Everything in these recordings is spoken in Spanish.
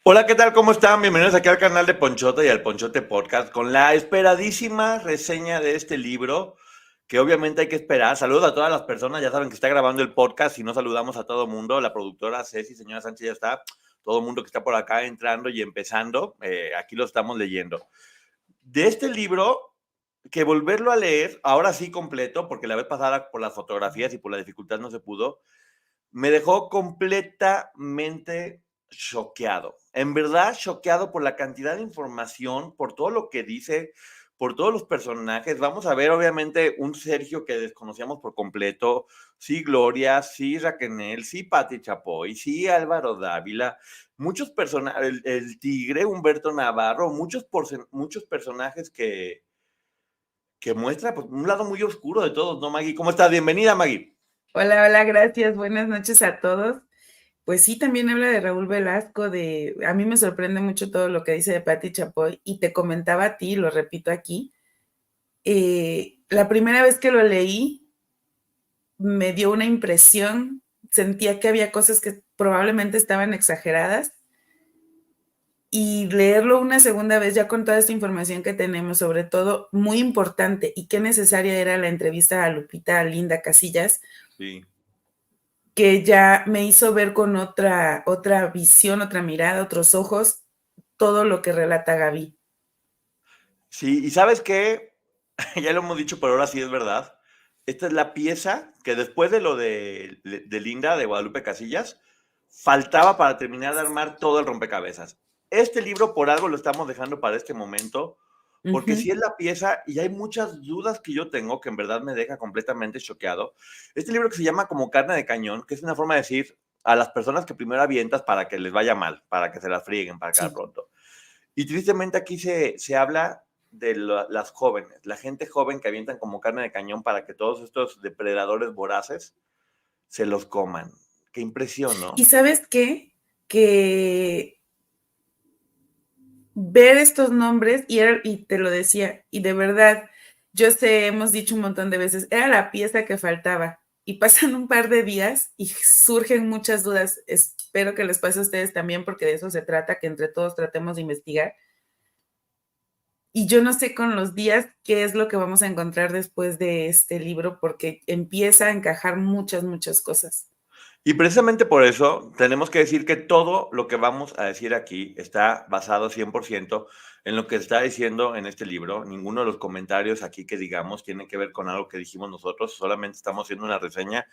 Hola, ¿qué tal? ¿Cómo están? Bienvenidos aquí al canal de Ponchote y al Ponchote Podcast con la esperadísima reseña de este libro que obviamente hay que esperar. Saludos a todas las personas, ya saben que está grabando el podcast y no saludamos a todo mundo. La productora Ceci, señora Sánchez ya está, todo el mundo que está por acá entrando y empezando, aquí lo estamos leyendo. De este libro, que volverlo a leer, ahora sí completo, porque la vez pasada por las fotografías y por la dificultad no se pudo, me dejó completamente choqueado. En verdad, choqueado por la cantidad de información, por todo lo que dice, por todos los personajes. Vamos a ver, obviamente, un Sergio que desconocíamos por completo. Sí, Gloria, sí, Raquel, sí, Pati Chapoy, sí, Álvaro Dávila. Muchos personajes, el tigre, Humberto Navarro, muchos personajes que muestra pues, un lado muy oscuro de todos, ¿no, Maggie? ¿Cómo estás? Bienvenida, Maggie. Hola, hola, gracias. Buenas noches a todos. Pues sí, también habla de Raúl Velasco, a mí me sorprende mucho todo lo que dice de Patti Chapoy y te comentaba a ti, lo repito aquí, la primera vez que lo leí me dio una impresión, sentía que había cosas que probablemente estaban exageradas y leerlo una segunda vez ya con toda esta información que tenemos, sobre todo muy importante y qué necesaria era la entrevista a Lupita Linda Casillas, Sí. que ya me hizo ver con otra visión, otra mirada, otros ojos, todo lo que relata Gaby. Sí, y ¿sabes qué? Ya lo hemos dicho, pero ahora sí es verdad. Esta es la pieza que después de lo de Linda, de Guadalupe Casillas, faltaba para terminar de armar todo el rompecabezas. Este libro por algo lo estamos dejando para este momento, porque Ujú. sí es la pieza y hay muchas dudas que yo tengo que en verdad me deja completamente choqueado. Este libro que se llama Como carne de cañón, que es una forma de decir a las personas que primero avientas para que les vaya mal, para que se las frieguen, para acabar Sí. pronto. Y tristemente aquí se habla de las jóvenes, la gente joven que avientan como carne de cañón para que todos estos depredadores voraces se los coman. Qué impresión, ¿Y ¿no? sabes qué? Que ver estos nombres, y te lo decía, y de verdad, yo sé, hemos dicho un montón de veces, era la pieza que faltaba. Y pasan un par de días y surgen muchas dudas. Espero que les pase a ustedes también, porque de eso se trata, que entre todos tratemos de investigar. Y yo no sé con los días qué es lo que vamos a encontrar después de este libro, porque empieza a encajar muchas, muchas cosas. Y precisamente por eso tenemos que decir que todo lo que vamos a decir aquí está basado 100% en lo que está diciendo en este libro. Ninguno de los comentarios aquí que digamos tiene que ver con algo que dijimos nosotros, solamente estamos haciendo una reseña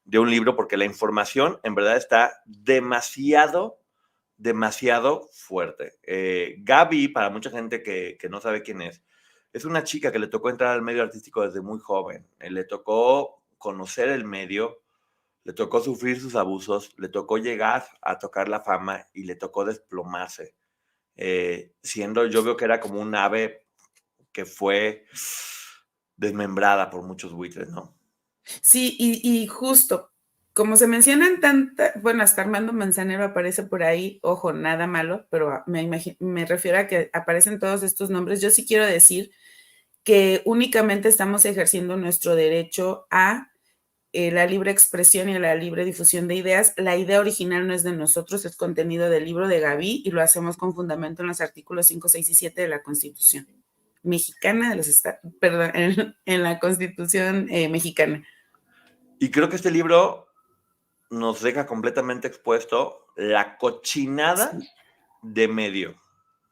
de un libro porque la información en verdad está demasiado fuerte. Gaby, para mucha gente que no sabe quién es una chica que le tocó entrar al medio artístico desde muy joven. Le tocó conocer el medio, le tocó sufrir sus abusos, le tocó llegar a tocar la fama y le tocó desplomarse. Siendo, yo veo que era como un ave que fue desmembrada por muchos buitres, ¿no? Sí, y justo, como se mencionan tantas, bueno, hasta Armando Manzanero aparece por ahí, ojo, nada malo, pero me refiero a que aparecen todos estos nombres. Yo sí quiero decir que únicamente estamos ejerciendo nuestro derecho a la libre expresión y a la libre difusión de ideas. La idea original no es de nosotros, es contenido del libro de Gaby y lo hacemos con fundamento en los artículos 5, 6 y 7 de la Constitución mexicana de los Estados, perdón, en la Constitución mexicana. Y creo que este libro nos deja completamente expuesto la cochinada Sí. de medio,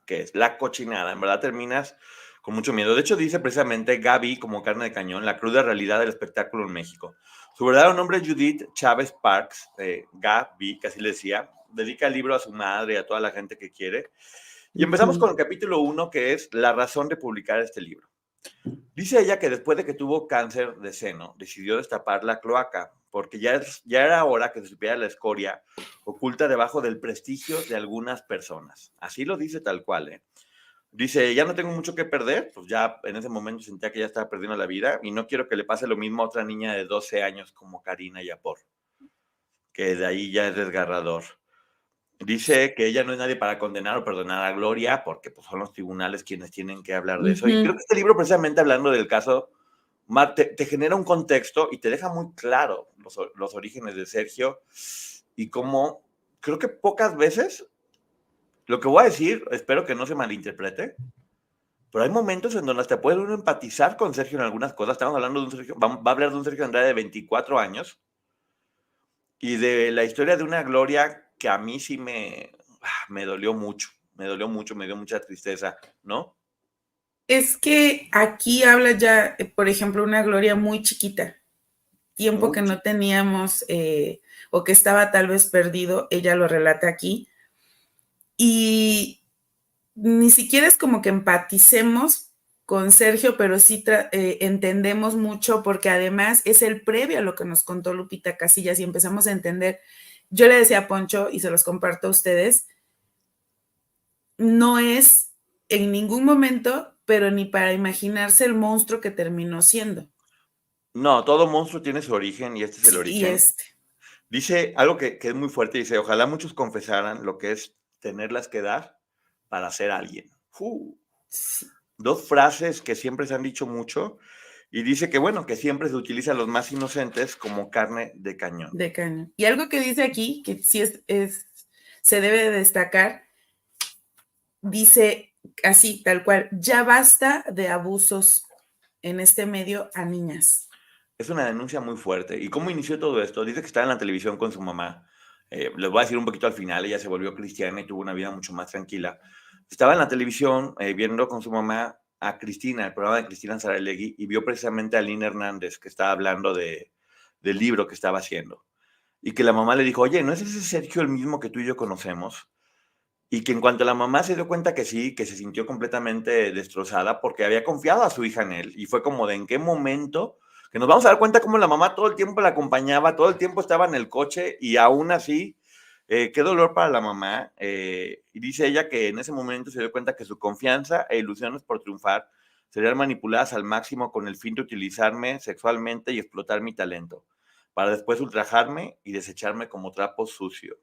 que es la cochinada. En verdad terminas con mucho miedo. De hecho, dice precisamente Gaby, como carne de cañón, la cruda realidad del espectáculo en México. Su verdadero nombre es Judith Chávez Parks, Gaby, que así le decía. Dedica el libro a su madre y a toda la gente que quiere. Y empezamos Ujú. con el capítulo 1, que es la razón de publicar este libro. Dice ella que después de que tuvo cáncer de seno, decidió destapar la cloaca, porque ya era hora que se supiera la escoria oculta debajo del prestigio de algunas personas. Así lo dice tal cual, ¿eh? Dice, ya no tengo mucho que perder, pues ya en ese momento sentía que ya estaba perdiendo la vida y no quiero que le pase lo mismo a otra niña de 12 años como Karina Yapor, que de ahí ya es desgarrador. Dice que ella no es nadie para condenar o perdonar a Gloria, porque pues, son los tribunales quienes tienen que hablar de eso. Y creo Ujú. que este libro, precisamente hablando del caso, te genera un contexto y te deja muy claro los orígenes de Sergio y cómo creo que pocas veces Lo que voy a decir, espero que no se malinterprete, pero hay momentos en donde te puede uno empatizar con Sergio en algunas cosas. Estamos hablando de un Sergio, va a hablar de un Sergio Andrade de 24 años y de la historia de una Gloria que a mí sí me dolió mucho, me dio mucha tristeza, ¿no? Es que aquí habla ya, por ejemplo, una Gloria muy chiquita, tiempo Muy que no chico. teníamos o que estaba tal vez perdido, ella lo relata aquí. Y ni siquiera es como que empaticemos con Sergio, pero sí entendemos mucho porque además es el previo a lo que nos contó Lupita Casillas y empezamos a entender. Yo le decía a Poncho y se los comparto a ustedes, no es en ningún momento, pero ni para imaginarse el monstruo que terminó siendo. No, todo monstruo tiene su origen y este es el Sí, y origen. Dice algo que es muy fuerte, dice, ojalá muchos confesaran lo que es tenerlas que dar para ser alguien. sí, Dos frases que siempre se han dicho mucho y dice que, bueno, que siempre se utiliza a los más inocentes como carne de cañón. de cañón. Y algo que dice aquí, que sí se debe de destacar, dice así, tal cual, ya basta de abusos en este medio a niñas. Es una denuncia muy fuerte. ¿Y cómo inició todo esto? Dice que estaba en la televisión con su mamá. Les voy a decir un poquito al final, ella se volvió cristiana y tuvo una vida mucho más tranquila. Estaba en la televisión viendo con su mamá a Cristina, el programa de Cristina Saralegui, y vio precisamente a Lina Hernández, que estaba hablando del libro que estaba haciendo. Y que la mamá le dijo, oye, ¿no es ese Sergio el mismo que tú y yo conocemos? Y que en cuanto la mamá se dio cuenta que sí, que se sintió completamente destrozada porque había confiado a su hija en él. Y fue como de en qué momento, que nos vamos a dar cuenta cómo la mamá todo el tiempo la acompañaba, todo el tiempo estaba en el coche y aún así, qué dolor para la mamá. Y dice ella que en ese momento se dio cuenta que su confianza e ilusiones por triunfar serían manipuladas al máximo con el fin de utilizarme sexualmente y explotar mi talento, para después ultrajarme y desecharme como trapo sucio.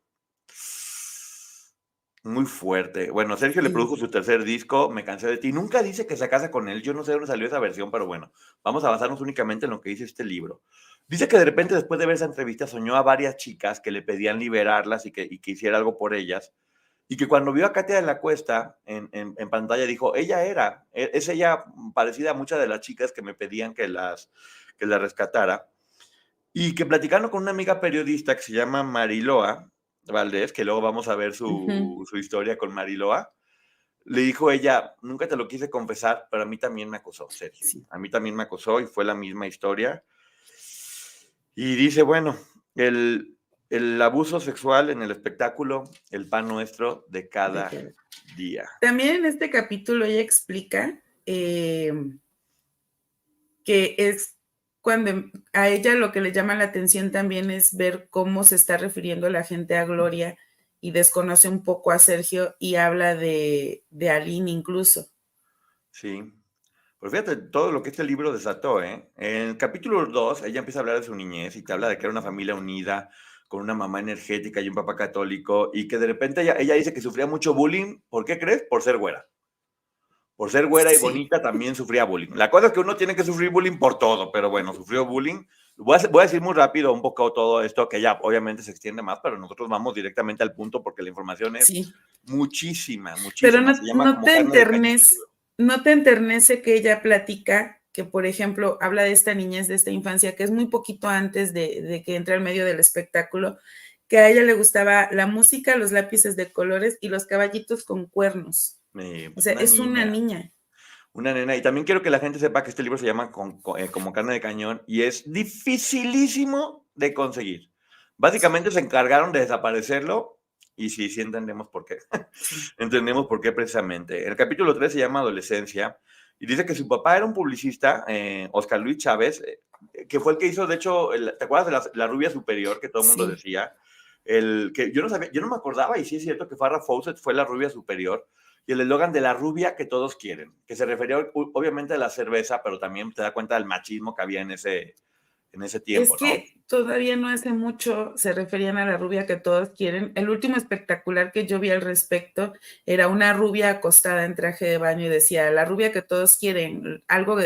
Muy fuerte. Bueno, Sergio le Sí. produjo su tercer disco, Me cansé de ti. Nunca dice que se casa con él. Yo no sé de dónde salió esa versión, pero bueno, vamos a basarnos únicamente en lo que dice este libro. Dice que de repente, después de ver esa entrevista, soñó a varias chicas que le pedían liberarlas y que hiciera algo por ellas. Y que cuando vio a Katia de la Cuesta en pantalla, dijo, ella es ella parecida a muchas de las chicas que me pedían que la rescatara. Y que platicando con una amiga periodista que se llama Mariloa Valdés, que luego vamos a ver Ujú. su historia con Mariloa, le dijo ella, nunca te lo quise confesar, pero a mí también me acosó, Sergio. Sí. A mí también me acosó y fue la misma historia. Y dice, bueno, el abuso sexual en el espectáculo, el pan nuestro de De cada que... día. También en este capítulo ella explica que es cuando a ella lo que le llama la atención también es ver cómo se está refiriendo la gente a Gloria y desconoce un poco a Sergio y habla de Aline incluso. Sí. Pues fíjate todo lo que este libro desató, ¿eh? En el capítulo 2 ella empieza a hablar de su niñez y te habla de que era una familia unida, con una mamá energética y un papá católico, y que de repente ella dice que sufría mucho bullying. ¿Por qué crees? Por ser güera. Por ser güera y Sí, bonita también sufría bullying. La cosa es que uno tiene que sufrir bullying por todo, pero bueno, sufrió bullying. Voy a decir muy rápido un poco todo esto, que ya obviamente se extiende más, pero nosotros vamos directamente al punto porque la información es sí. muchísima, Pero muchísima. Se llama como carne de cañón el libro. no te enternece que ella platica que, por ejemplo, habla de esta niñez, de esta infancia, que es muy poquito antes de que entre al medio del espectáculo, que a ella le gustaba la música, los lápices de colores y los caballitos con cuernos. O Pues sea, es una niña. una nena. Y también quiero que la gente sepa que este libro se llama como carne de cañón y es dificilísimo de conseguir. Básicamente se encargaron de desaparecerlo y sí, sí entendemos por qué. Sí, Entendemos por qué precisamente. El capítulo 3 se llama Adolescencia y dice que su papá era un publicista, Oscar Luis Chávez, que fue el que hizo, de hecho, ¿te acuerdas de la rubia superior que todo el mundo sí. decía? El que yo no sabía, yo no me acordaba, y sí es cierto que Farrah Fawcett fue la rubia superior, y el eslogan de la rubia que todos quieren, que se refería obviamente a la cerveza, pero también te da cuenta del machismo que había en ese Es tiempo, ¿no? que todavía no hace mucho se referían a la rubia que todos quieren. El último espectacular que yo vi al respecto era una rubia acostada en traje de baño y decía, la rubia que todos quieren, algo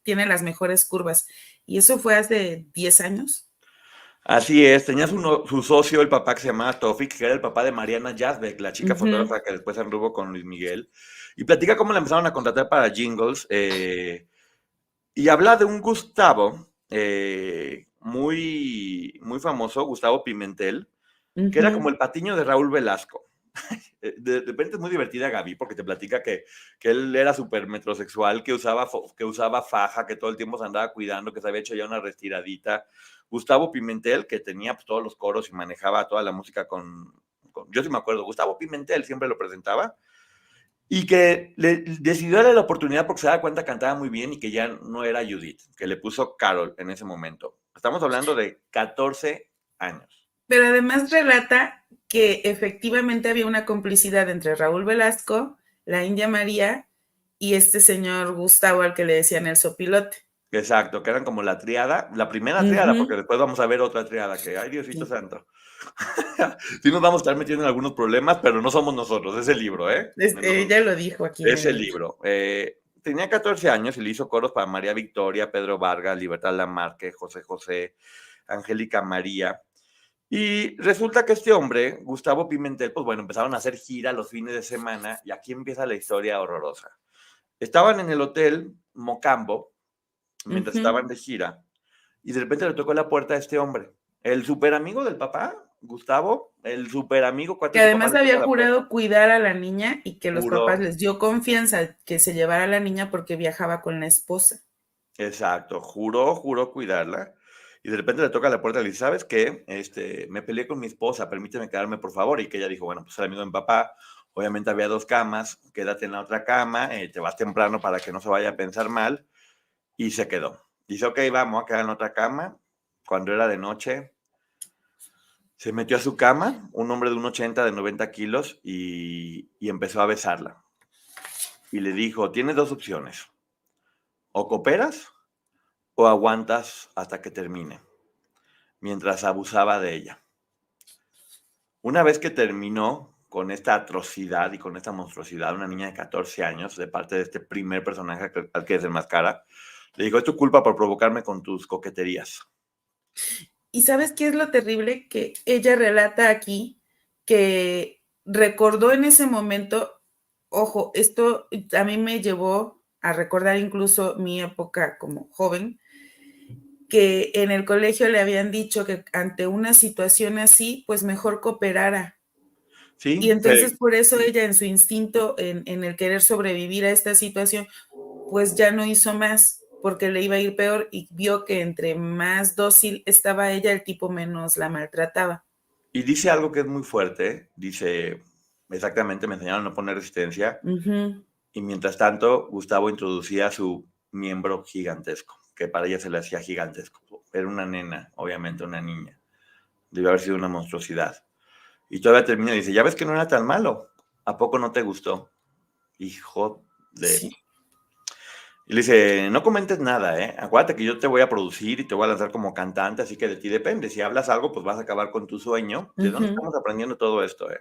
tiene las mejores curvas. Y eso fue hace 10 años. Así es, tenía su socio, el papá que se llamaba Tofik, que era el papá de Mariana Yazbek, la chica Ujú, fotógrafa que después anduvo con Luis Miguel, y platica cómo la empezaron a contratar para jingles, y habla de un Gustavo muy famoso, Gustavo Pimentel, que era como ujú. el patiño de Raúl Velasco. De repente es muy divertida Gaby porque te platica que él era súper metrosexual, que usaba faja, que todo el tiempo se andaba cuidando, que se había hecho ya una retiradita. Gustavo Pimentel, que tenía pues, todos los coros y manejaba toda la música yo sí me acuerdo, Gustavo Pimentel siempre lo presentaba y que le decidió darle la oportunidad porque se daba cuenta que cantaba muy bien y que ya no era Judith, que le puso Carol en ese momento. Estamos hablando de 14 años. Pero además relata que efectivamente había una complicidad entre Raúl Velasco, la India María y este señor Gustavo al que le decían el sopilote. Exacto, que eran como la triada, la primera triada, porque Ujú, después vamos a ver otra triada que, ay Diosito sí. santo. Sí nos vamos a estar metiendo en algunos problemas, pero no somos nosotros, es el libro, ¿eh? Ella lo dijo aquí en Es el el libro. libro. Tenía 14 años y le hizo coros para María Victoria, Pedro Vargas, Libertad Lamarque, José José, Angélica María. Y resulta que este hombre, Gustavo Pimentel, pues bueno, empezaron a hacer gira los fines de semana y aquí empieza la historia horrorosa. Estaban en el hotel Mocambo mientras Ujú. estaban de gira y de repente le tocó la puerta a este hombre, el super amigo del papá, Gustavo, el super amigo, Que cuate, su papá además le toca había la puerta, jurado cuidar a la niña y que los papás juró, les dio confianza que se llevara a la niña porque viajaba con la esposa. exacto, juró cuidarla, y de repente le toca la puerta y le dice, ¿sabes qué? Me peleé con mi esposa, permíteme quedarme, por favor, y que ella dijo, bueno, pues el amigo de mi papá, obviamente había 2 camas, quédate en la otra cama, te vas temprano para que no se vaya a pensar mal, y se quedó. Dice, ok, vamos a quedar en otra cama, cuando era de noche, se metió a su cama, un hombre de 1,80 de 90 kilos, y empezó a besarla. Y le dijo, tienes 2 opciones, o cooperas o aguantas hasta que termine, mientras abusaba de ella. Una vez que terminó con esta atrocidad y con esta monstruosidad, una niña de 14 años, de parte de este primer personaje al que desenmascara, le dijo, es tu culpa por provocarme con tus coqueterías. ¿Y sabes qué es lo terrible? Que ella relata aquí que recordó en ese momento, ojo, esto a mí me llevó a recordar incluso mi época como joven, que en el colegio le habían dicho que ante una situación así, pues mejor cooperara. Y Sí, entonces por eso ella en su instinto, en el querer sobrevivir a esta situación, pues ya no hizo más porque le iba a ir peor y vio que entre más dócil estaba ella, el tipo menos la maltrataba. y dice algo que es muy fuerte, dice, exactamente, me enseñaron a no poner resistencia, Ujú. y mientras tanto, Gustavo introducía su miembro gigantesco, que para ella se le hacía gigantesco. Era una nena, obviamente una niña. Debió haber sido una monstruosidad. Y todavía termina y dice, ya ves que no era tan malo. ¿A poco no te gustó? Hijo de... Sí. Y le dice, no comentes nada, ¿eh? Acuérdate que yo te voy a producir y te voy a lanzar como cantante, así que de ti depende. Si hablas algo, pues vas a acabar con tu sueño. ¿De dónde Ujú. estamos aprendiendo todo esto, eh?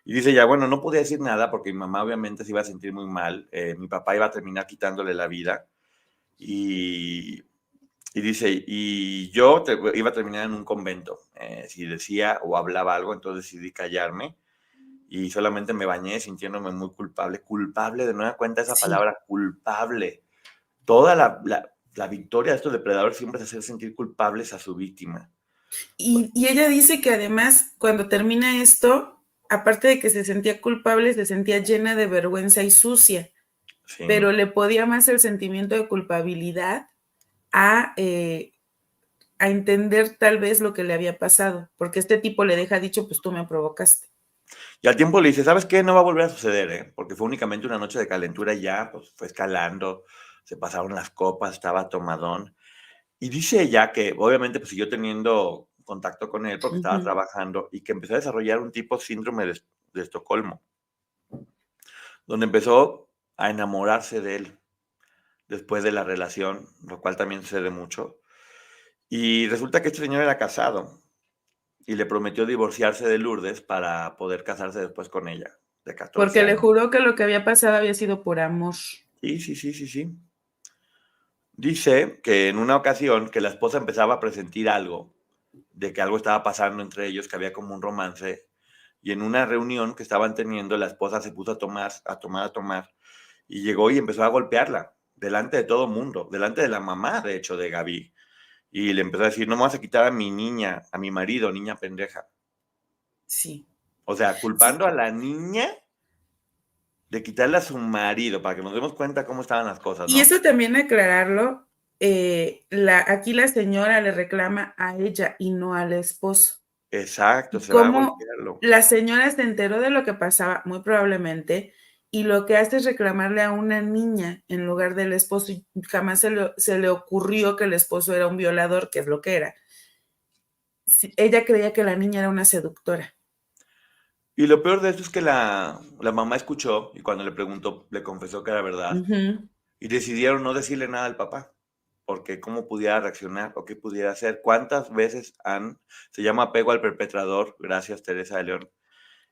Y dice ya, bueno, no podía decir nada porque mi mamá obviamente se iba a sentir muy mal. Mi papá iba a terminar quitándole la vida. Y, y dice, y yo iba a terminar en un convento. Si decía o hablaba algo, entonces decidí callarme y solamente me bañé sintiéndome muy culpable. Culpable, de nueva cuenta esa Sí. palabra, culpable. Toda la victoria de estos depredadores siempre es hacer sentir culpables a su víctima. Y ella dice que además, cuando termina esto, aparte de que se sentía culpable, se sentía llena de vergüenza y sucia, Sí. pero le podía más el sentimiento de culpabilidad a, a entender tal vez lo que le había pasado, porque este tipo le deja dicho, pues tú me provocaste. Y al tiempo le dice, ¿sabes qué? No va a volver a suceder, ¿eh? Porque fue únicamente una noche de calentura y ya, pues fue escalando, se pasaron las copas, estaba tomadón. Y dice ella que obviamente pues siguió teniendo contacto con él porque estaba Ujú. trabajando y que empezó a desarrollar un tipo síndrome de Estocolmo, donde empezó a enamorarse de él después de la relación, lo cual también sucede mucho. Y resulta que este señor era casado y le prometió divorciarse de Lourdes para poder casarse después con ella, de 14 Porque le años. juró que lo que había pasado había sido por amor. Sí, sí, sí, sí, sí. Dice que en una ocasión que la esposa empezaba a presentir algo de que algo estaba pasando entre ellos, que había como un romance. Y en una reunión que estaban teniendo, la esposa se puso a tomar, y llegó y empezó a golpearla, delante de todo mundo, delante de la mamá, de hecho, de Gaby. Y le empezó a decir, no me vas a quitar a mi niña, a mi marido, niña pendeja. Sí. O sea, Sí. culpando a la niña de quitarle a su marido, para que nos demos cuenta cómo estaban las cosas, Y ¿no? eso también aclararlo, aquí la señora le reclama a ella y no al esposo. Exacto, Y se va a cómo golpearlo. la señora se enteró de lo que pasaba, muy probablemente, y lo que hace es reclamarle a una niña en lugar del esposo, y jamás se le ocurrió que el esposo era un violador, que es lo que era. Ella creía que la niña era una seductora. Y lo peor de esto es que la mamá escuchó y cuando le preguntó, le confesó que era verdad. Ujú. Y decidieron no decirle nada al papá, porque cómo pudiera reaccionar o qué pudiera hacer. ¿Cuántas veces se llama apego al perpetrador? Gracias, Teresa de León.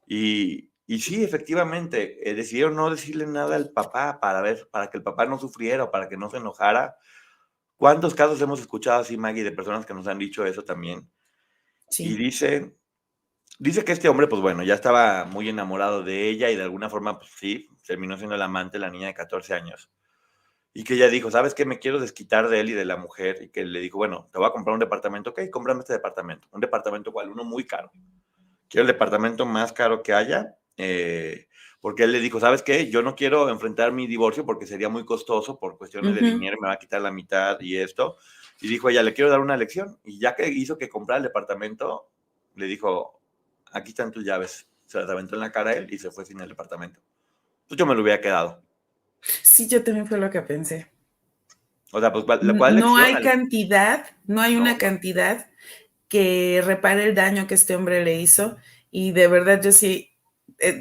Y sí, efectivamente, decidieron no decirle nada al papá para que el papá no sufriera o para que no se enojara. ¿Cuántos casos hemos escuchado así, Maggie, de personas que nos han dicho eso también? Y Sí. dice que este hombre, pues bueno, ya estaba muy enamorado de ella y de alguna forma, pues sí, terminó siendo el amante, la niña de 14 años. Y que ella dijo, ¿sabes qué? Me quiero desquitar de él y de la mujer. Y que le dijo, bueno, te voy a comprar un departamento. Ok, cómprame este departamento. Un departamento cual, uno muy caro. Quiero el departamento más caro que haya. Porque él le dijo, ¿sabes qué? Yo no quiero enfrentar mi divorcio porque sería muy costoso por cuestiones de Ujú. dinero, me va a quitar la mitad y esto. Y dijo ella, le quiero dar una lección. Y ya que hizo que comprara el departamento, le dijo, aquí están tus llaves. Se las aventó en la cara a él y se fue sin el departamento. Pues yo me lo hubiera quedado. Sí, yo también fue lo que pensé. O sea, pues, ¿cuál No lección? hay cantidad, no hay No, una cantidad que repare el daño que este hombre le hizo. Y de verdad yo sí,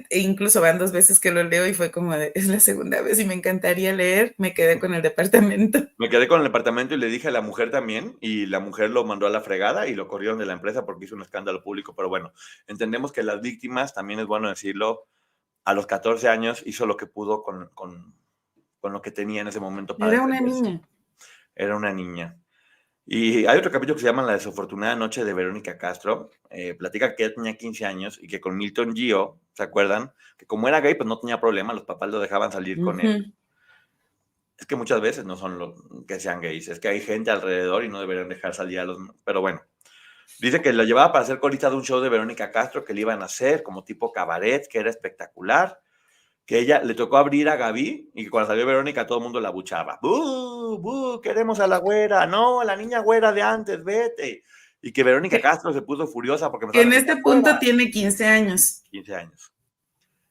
incluso van 2 veces que lo leo y fue como de, es la segunda vez y me encantaría leer, me quedé con el departamento. me quedé con el departamento y le dije a la mujer también, y la mujer lo mandó a la fregada y lo corrieron de la empresa porque hizo un escándalo público. Pero bueno, entendemos que las víctimas, también es bueno decirlo, a los 14 años hizo lo que pudo con lo que tenía en ese momento para Era una defenderse. niña. Era una niña. Y hay otro capítulo que se llama La desafortunada noche de Verónica Castro. Platica que ella tenía 15 años y que con Milton Gio, ¿se acuerdan? Que como era gay, pues no tenía problema, los papás lo dejaban salir con él. Ujú. Es que muchas veces no son los que sean gays, es que hay gente alrededor y no deberían dejar salir a los... Pero bueno, dice que lo llevaba para ser corista de un show de Verónica Castro que le iban a hacer como tipo cabaret, que era espectacular, que ella le tocó abrir a Gaby y que cuando salió Verónica todo el mundo la buchaba. ¡Bú! ¡Bú! Queremos a la güera, no, a la niña güera de antes, vete. Y que Verónica Que, Castro se puso furiosa porque que empezaron en a gritar, este punto fuera, tiene 15 años. 15 años.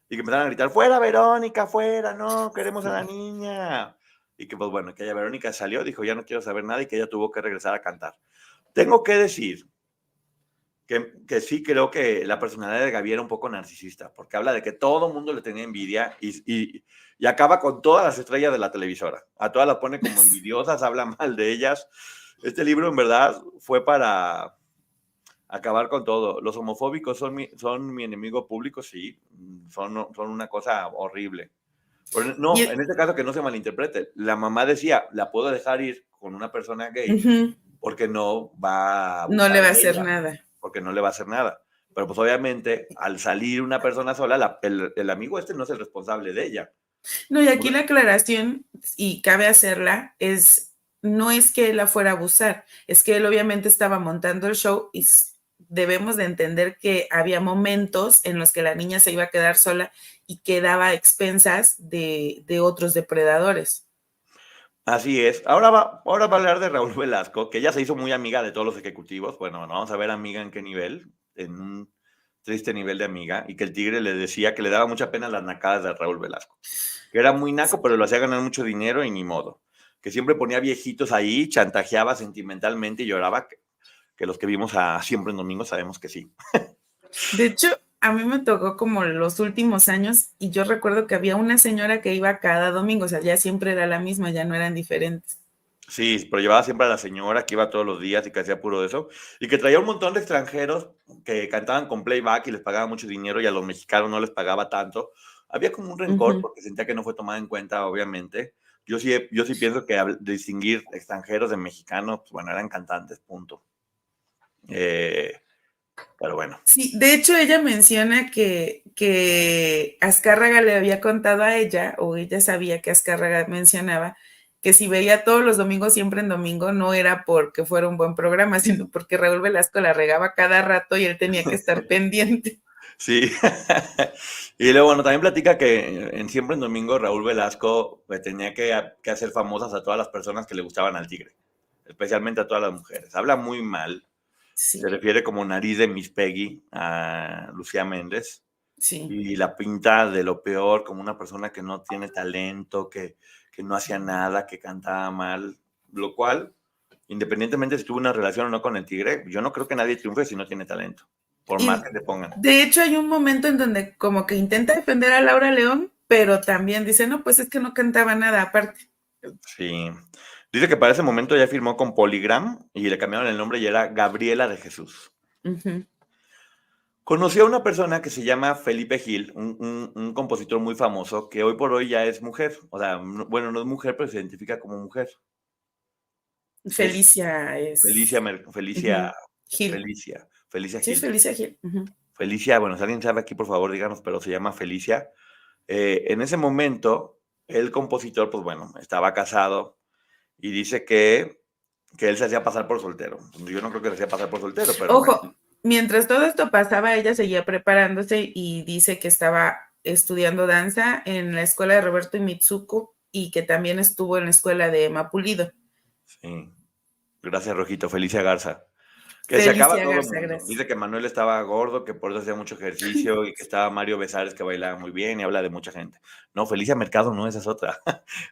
Y que empezaron a gritar, fuera Verónica, fuera, no, queremos a la niña. Y que pues bueno, que ella Verónica salió, dijo, ya no quiero saber nada y que ella tuvo que regresar a cantar. Tengo que decir que sí creo que la personalidad de Gaby era un poco narcisista, porque habla de que todo el mundo le tenía envidia y acaba con todas las estrellas de la televisora. A todas las pone como envidiosas, habla mal de ellas. Este libro en verdad fue para acabar con todo. Los homofóbicos son mi enemigo público, sí, son una cosa horrible. Pero no, en Y, este caso que no se malinterprete. La mamá decía, la puedo dejar ir con una persona gay ujú, porque no va a no le abusar va a de hacer ella, nada. porque no le va a hacer nada. Pero pues obviamente al salir una persona sola, el amigo este no es el responsable de ella. No, y aquí la aclaración, y cabe hacerla, no es que él la fuera a abusar, es que él obviamente estaba montando el show y debemos de entender que había momentos en los que la niña se iba a quedar sola y quedaba a expensas de otros depredadores. Así es. Ahora va a hablar de Raúl Velasco, que ella se hizo muy amiga de todos los ejecutivos. Bueno, vamos a ver amiga en qué nivel, en un triste nivel de amiga, y que el tigre le decía que le daba mucha pena las nacadas de Raúl Velasco, que era muy naco, pero lo hacía ganar mucho dinero y ni modo. Que siempre ponía viejitos ahí, chantajeaba sentimentalmente y lloraba, que los que vimos a Siempre en Domingo sabemos que sí. De hecho, a mí me tocó como los últimos años y yo recuerdo que había una señora que iba cada domingo, o sea, ya siempre era la misma, ya no eran diferentes. Sí, pero llevaba siempre a la señora que iba todos los días y que hacía puro de eso, y que traía un montón de extranjeros que cantaban con playback y les pagaba mucho dinero y a los mexicanos no les pagaba tanto. Había como un rencor Ujú. porque sentía que no fue tomada en cuenta, obviamente. Yo sí pienso que distinguir extranjeros de mexicanos, pues bueno, eran cantantes, punto. Pero bueno. Sí, de hecho ella menciona que Azcárraga le había contado a ella, o ella sabía que Azcárraga mencionaba, que si veía todos los domingos, siempre en domingo, no era porque fuera un buen programa, sino porque Raúl Velasco la regaba cada rato y él tenía que estar pendiente. Sí. Y luego, bueno, también platica que Siempre en Domingo Raúl Velasco pues, tenía que hacer famosas a todas las personas que le gustaban al Tigre, especialmente a todas las mujeres. Habla muy mal. Sí. Se refiere como nariz de Miss Peggy a Lucía Méndez. Sí. Y la pinta de lo peor, como una persona que no tiene talento, que no hacía nada, que cantaba mal, lo cual, independientemente si tuvo una relación o no con el Tigre, yo no creo que nadie triunfe si no tiene talento, por más que te pongan. De hecho, hay un momento en donde como que intenta defender a Laura León, pero también dice, no, pues es que no cantaba nada aparte. Sí. Dice que para ese momento ya firmó con Polygram y le cambiaron el nombre y era Gabriela de Jesús. Uh-huh. Conoció a una persona que se llama Felipe Gil, un compositor muy famoso, que hoy por hoy ya es mujer. O sea, bueno, no es mujer, pero se identifica como mujer. Es Felicia es... Felicia Gil. Felicia Sí, es Gil. Felicia Gil. Felicia, bueno, si alguien sabe aquí, por favor, díganos, pero se llama Felicia. En ese momento, el compositor, pues bueno, estaba casado y dice que él se hacía pasar por soltero. Yo no creo que se hacía pasar por soltero, pero bueno. Ojo, mientras todo esto pasaba, ella seguía preparándose y dice que estaba estudiando danza en la escuela de Roberto y Mitsuko y que también estuvo en la escuela de Emma Pulido. Sí. Gracias, Rojito. Felicia Garza. Que se acaba Felicia todo el Garza, mundo. gracias. Dice que Manuel estaba gordo, que por eso hacía mucho ejercicio y que estaba Mario Besares que bailaba muy bien y habla de mucha gente. No, Felicia Mercado no, esa es otra.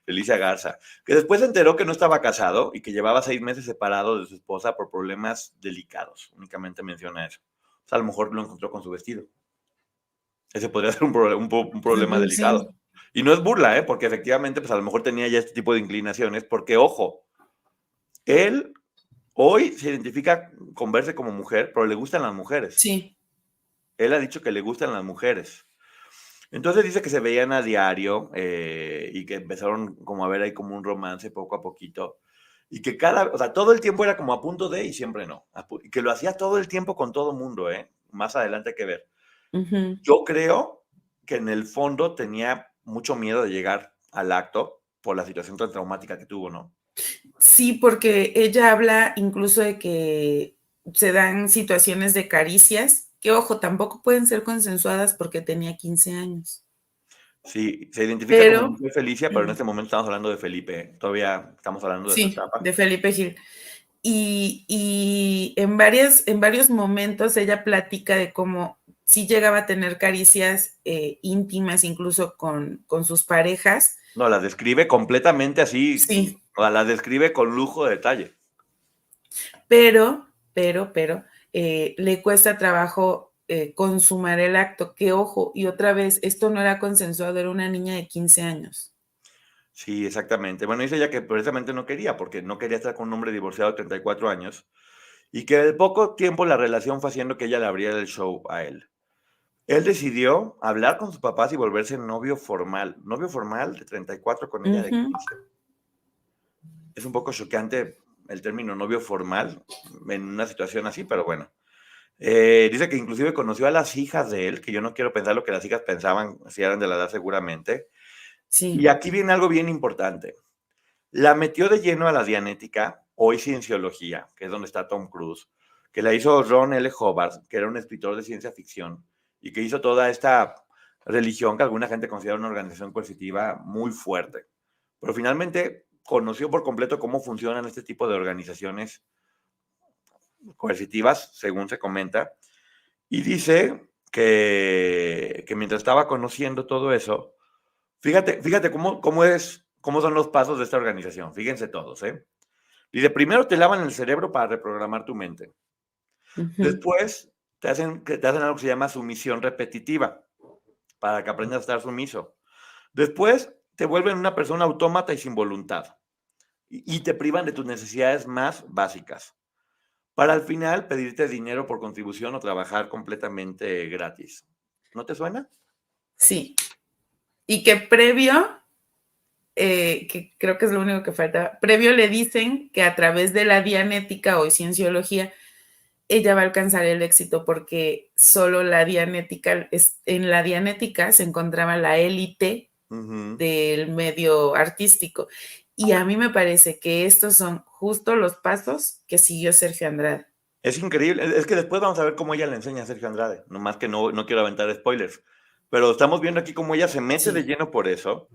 Felicia Garza. Que después se enteró que no estaba casado y que llevaba 6 meses separado de su esposa por problemas delicados. Únicamente menciona eso. O sea, a lo mejor lo encontró con su vestido. Ese podría ser un problema delicado. Sí. Y no es burla, porque efectivamente, pues a lo mejor tenía ya este tipo de inclinaciones, porque ojo, él hoy se identifica con verse como mujer, pero le gustan las mujeres. Sí. Él ha dicho que le gustan las mujeres. Entonces dice que se veían a diario y que empezaron como a ver ahí como un romance poco a poquito. Y que o sea, todo el tiempo era como a punto de y siempre no. Y que lo hacía todo el tiempo con todo mundo, Más adelante hay que ver. Uh-huh. Yo creo que en el fondo tenía mucho miedo de llegar al acto por la situación tan traumática que tuvo, ¿no? Sí, porque ella habla incluso de que se dan situaciones de caricias, que ojo, tampoco pueden ser consensuadas porque tenía 15 años. Sí, se identifica como Pero, mujer Felicia, pero en este momento estamos hablando de Felipe. Todavía estamos hablando de su sí, etapa. de Felipe Gil. Y en varios momentos ella platica de cómo sí llegaba a tener caricias íntimas, incluso con sus parejas. No, las describe completamente así, Sí, o sea, las describe con lujo de detalle. pero, le cuesta trabajo consumar el acto. Que ojo, y otra vez, esto no era consensuado, era una niña de 15 años. Sí, exactamente. Bueno, dice ella que precisamente no quería, porque no quería estar con un hombre divorciado de 34 años, y que al poco tiempo la relación fue haciendo que ella le abriera el show a él. Él decidió hablar con sus papás y volverse novio formal de 34 con ella de 15. Es un poco choqueante el término novio formal en una situación así, pero bueno. Dice que inclusive conoció a las hijas de él, que yo no quiero pensar lo que las hijas pensaban, si eran de la edad seguramente. Sí. Y aquí viene algo bien importante. La metió de lleno a la Dianética, hoy Cienciología, que es donde está Tom Cruise, que la hizo Ron L. Hubbard, que era un escritor de ciencia ficción, y que hizo toda esta religión que alguna gente considera una organización coercitiva muy fuerte. Pero finalmente conoció por completo cómo funcionan este tipo de organizaciones coercitivas, según se comenta, y dice que mientras estaba conociendo todo eso, fíjate cómo son los pasos de esta organización, fíjense todos, Dice, primero te lavan el cerebro para reprogramar tu mente. Después te hacen algo que se llama sumisión repetitiva, para que aprendas a estar sumiso. Después te vuelven una persona autómata y sin voluntad. Y te privan de tus necesidades más básicas. Para al final pedirte dinero por contribución o trabajar completamente gratis. ¿No te suena? Sí. Y que previo, que creo que es lo único que falta, previo le dicen que a través de la Dianética o Cienciología ella va a alcanzar el éxito porque solo la Dianética, en la Dianética se encontraba la élite del medio artístico. Y a mí me parece que estos son justo los pasos que siguió Sergio Andrade. Es increíble. Es que después vamos a ver cómo ella le enseña a Sergio Andrade. Nomás que no quiero aventar spoilers. Pero estamos viendo aquí cómo ella se mete de Sí. lleno por eso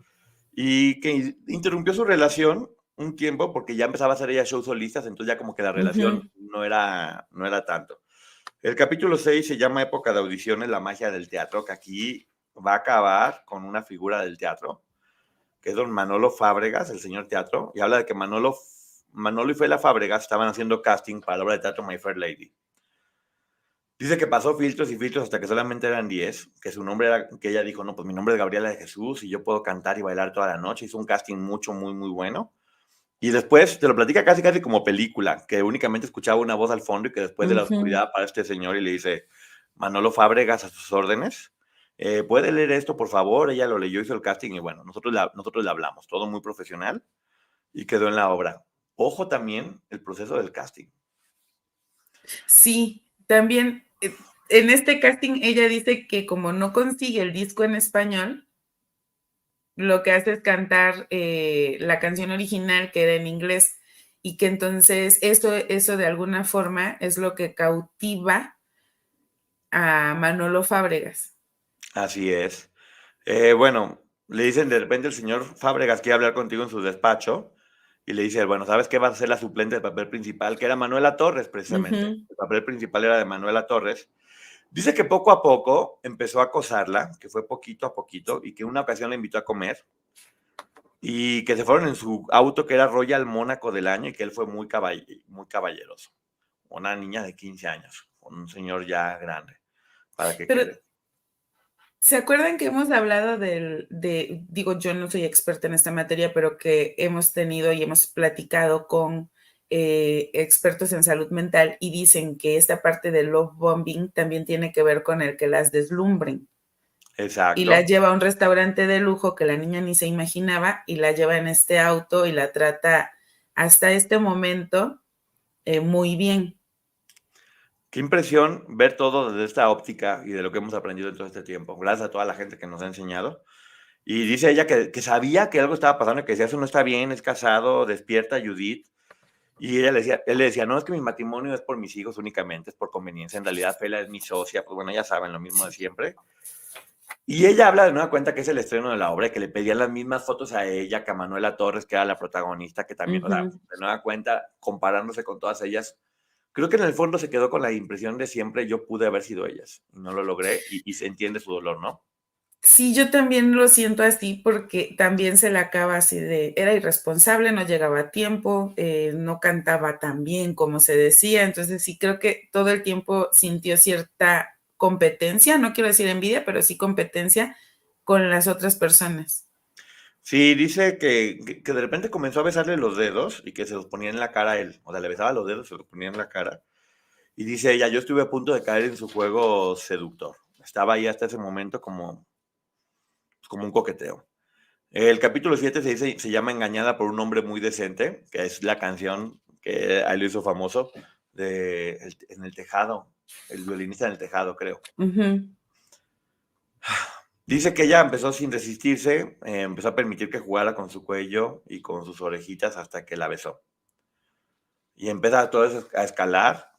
y que interrumpió su relación un tiempo porque ya empezaba a hacer ella shows solistas, entonces ya como que la relación no era tanto. El capítulo 6 se llama Época de audiciones, la magia del teatro, que aquí va a acabar con una figura del teatro, que es don Manolo Fábregas, el señor teatro, y habla de que Manolo y Fela Fábregas estaban haciendo casting para la obra de teatro My Fair Lady. Dice que pasó filtros y filtros hasta que solamente eran 10, que su nombre era, que ella dijo, no, pues mi nombre es Gabriela de Jesús y yo puedo cantar y bailar toda la noche. Hizo un casting muy bueno. Y después te lo platica casi como película, que únicamente escuchaba una voz al fondo y que después de la oscuridad para este señor y le dice, Manolo Fábregas a sus órdenes, ¿puede leer esto, por favor? Ella lo leyó, hizo el casting y bueno, nosotros le hablamos, todo muy profesional y quedó en la obra. Ojo también el proceso del casting. Sí, también en este casting ella dice que como no consigue el disco en español, lo que hace es cantar la canción original que era en inglés y que entonces eso de alguna forma es lo que cautiva a Manolo Fábregas. Así es. Bueno, le dicen de repente el señor Fábregas quiere hablar contigo en su despacho y le dice, bueno, ¿sabes qué va a ser la suplente del papel principal? Que era Manuela Torres, precisamente. El papel principal era de Manuela Torres. Dice que poco a poco empezó a acosarla, que fue poquito a poquito, y que una ocasión la invitó a comer y que se fueron en su auto que era Royal Mónaco del año y que él fue muy caballeroso. Una niña de 15 años, con un señor ya grande, para que Pero, quede. ¿se acuerdan que hemos hablado digo, yo no soy experta en esta materia, pero que hemos tenido y hemos platicado con expertos en salud mental y dicen que esta parte del love bombing también tiene que ver con el que las deslumbren? Y la Exacto. lleva a un restaurante de lujo que la niña ni se imaginaba y la lleva en este auto y la trata hasta este momento muy bien. Qué impresión ver todo desde esta óptica y de lo que hemos aprendido en todo este tiempo. Gracias a toda la gente que nos ha enseñado. Y dice ella que sabía que algo estaba pasando, que decía, eso no está bien, es casado, despierta, Judith. Y él le decía, no, es que mi matrimonio es por mis hijos únicamente, es por conveniencia. En realidad, Fela es mi socia, pues bueno, ya saben, lo mismo de siempre. Y ella habla de nueva cuenta que es el estreno de la obra y que le pedían las mismas fotos a ella que a Manuela Torres, que era la protagonista, que también, o sea, de nueva cuenta, comparándose con todas ellas. Creo que en el fondo se quedó con la impresión de siempre yo pude haber sido ellas. Y no lo logré y se entiende su dolor, ¿no? Sí, yo también lo siento así porque también se le acaba así de, era irresponsable, no llegaba a tiempo, no cantaba tan bien como se decía, entonces sí creo que todo el tiempo sintió cierta competencia, no quiero decir envidia, pero sí competencia con las otras personas. Sí, dice que de repente comenzó a besarle los dedos y que se los ponía en la cara a él. O sea, le besaba los dedos, se los ponía en la cara. Y dice ella, yo estuve a punto de caer en su juego seductor. Estaba ahí hasta ese momento como un coqueteo. El capítulo 7 se llama Engañada por un hombre muy decente, que es la canción que a él lo hizo famoso, en el tejado, el violinista en el tejado, creo. Dice que ella empezó sin resistirse, empezó a permitir que jugara con su cuello y con sus orejitas hasta que la besó. Y empieza todo eso a escalar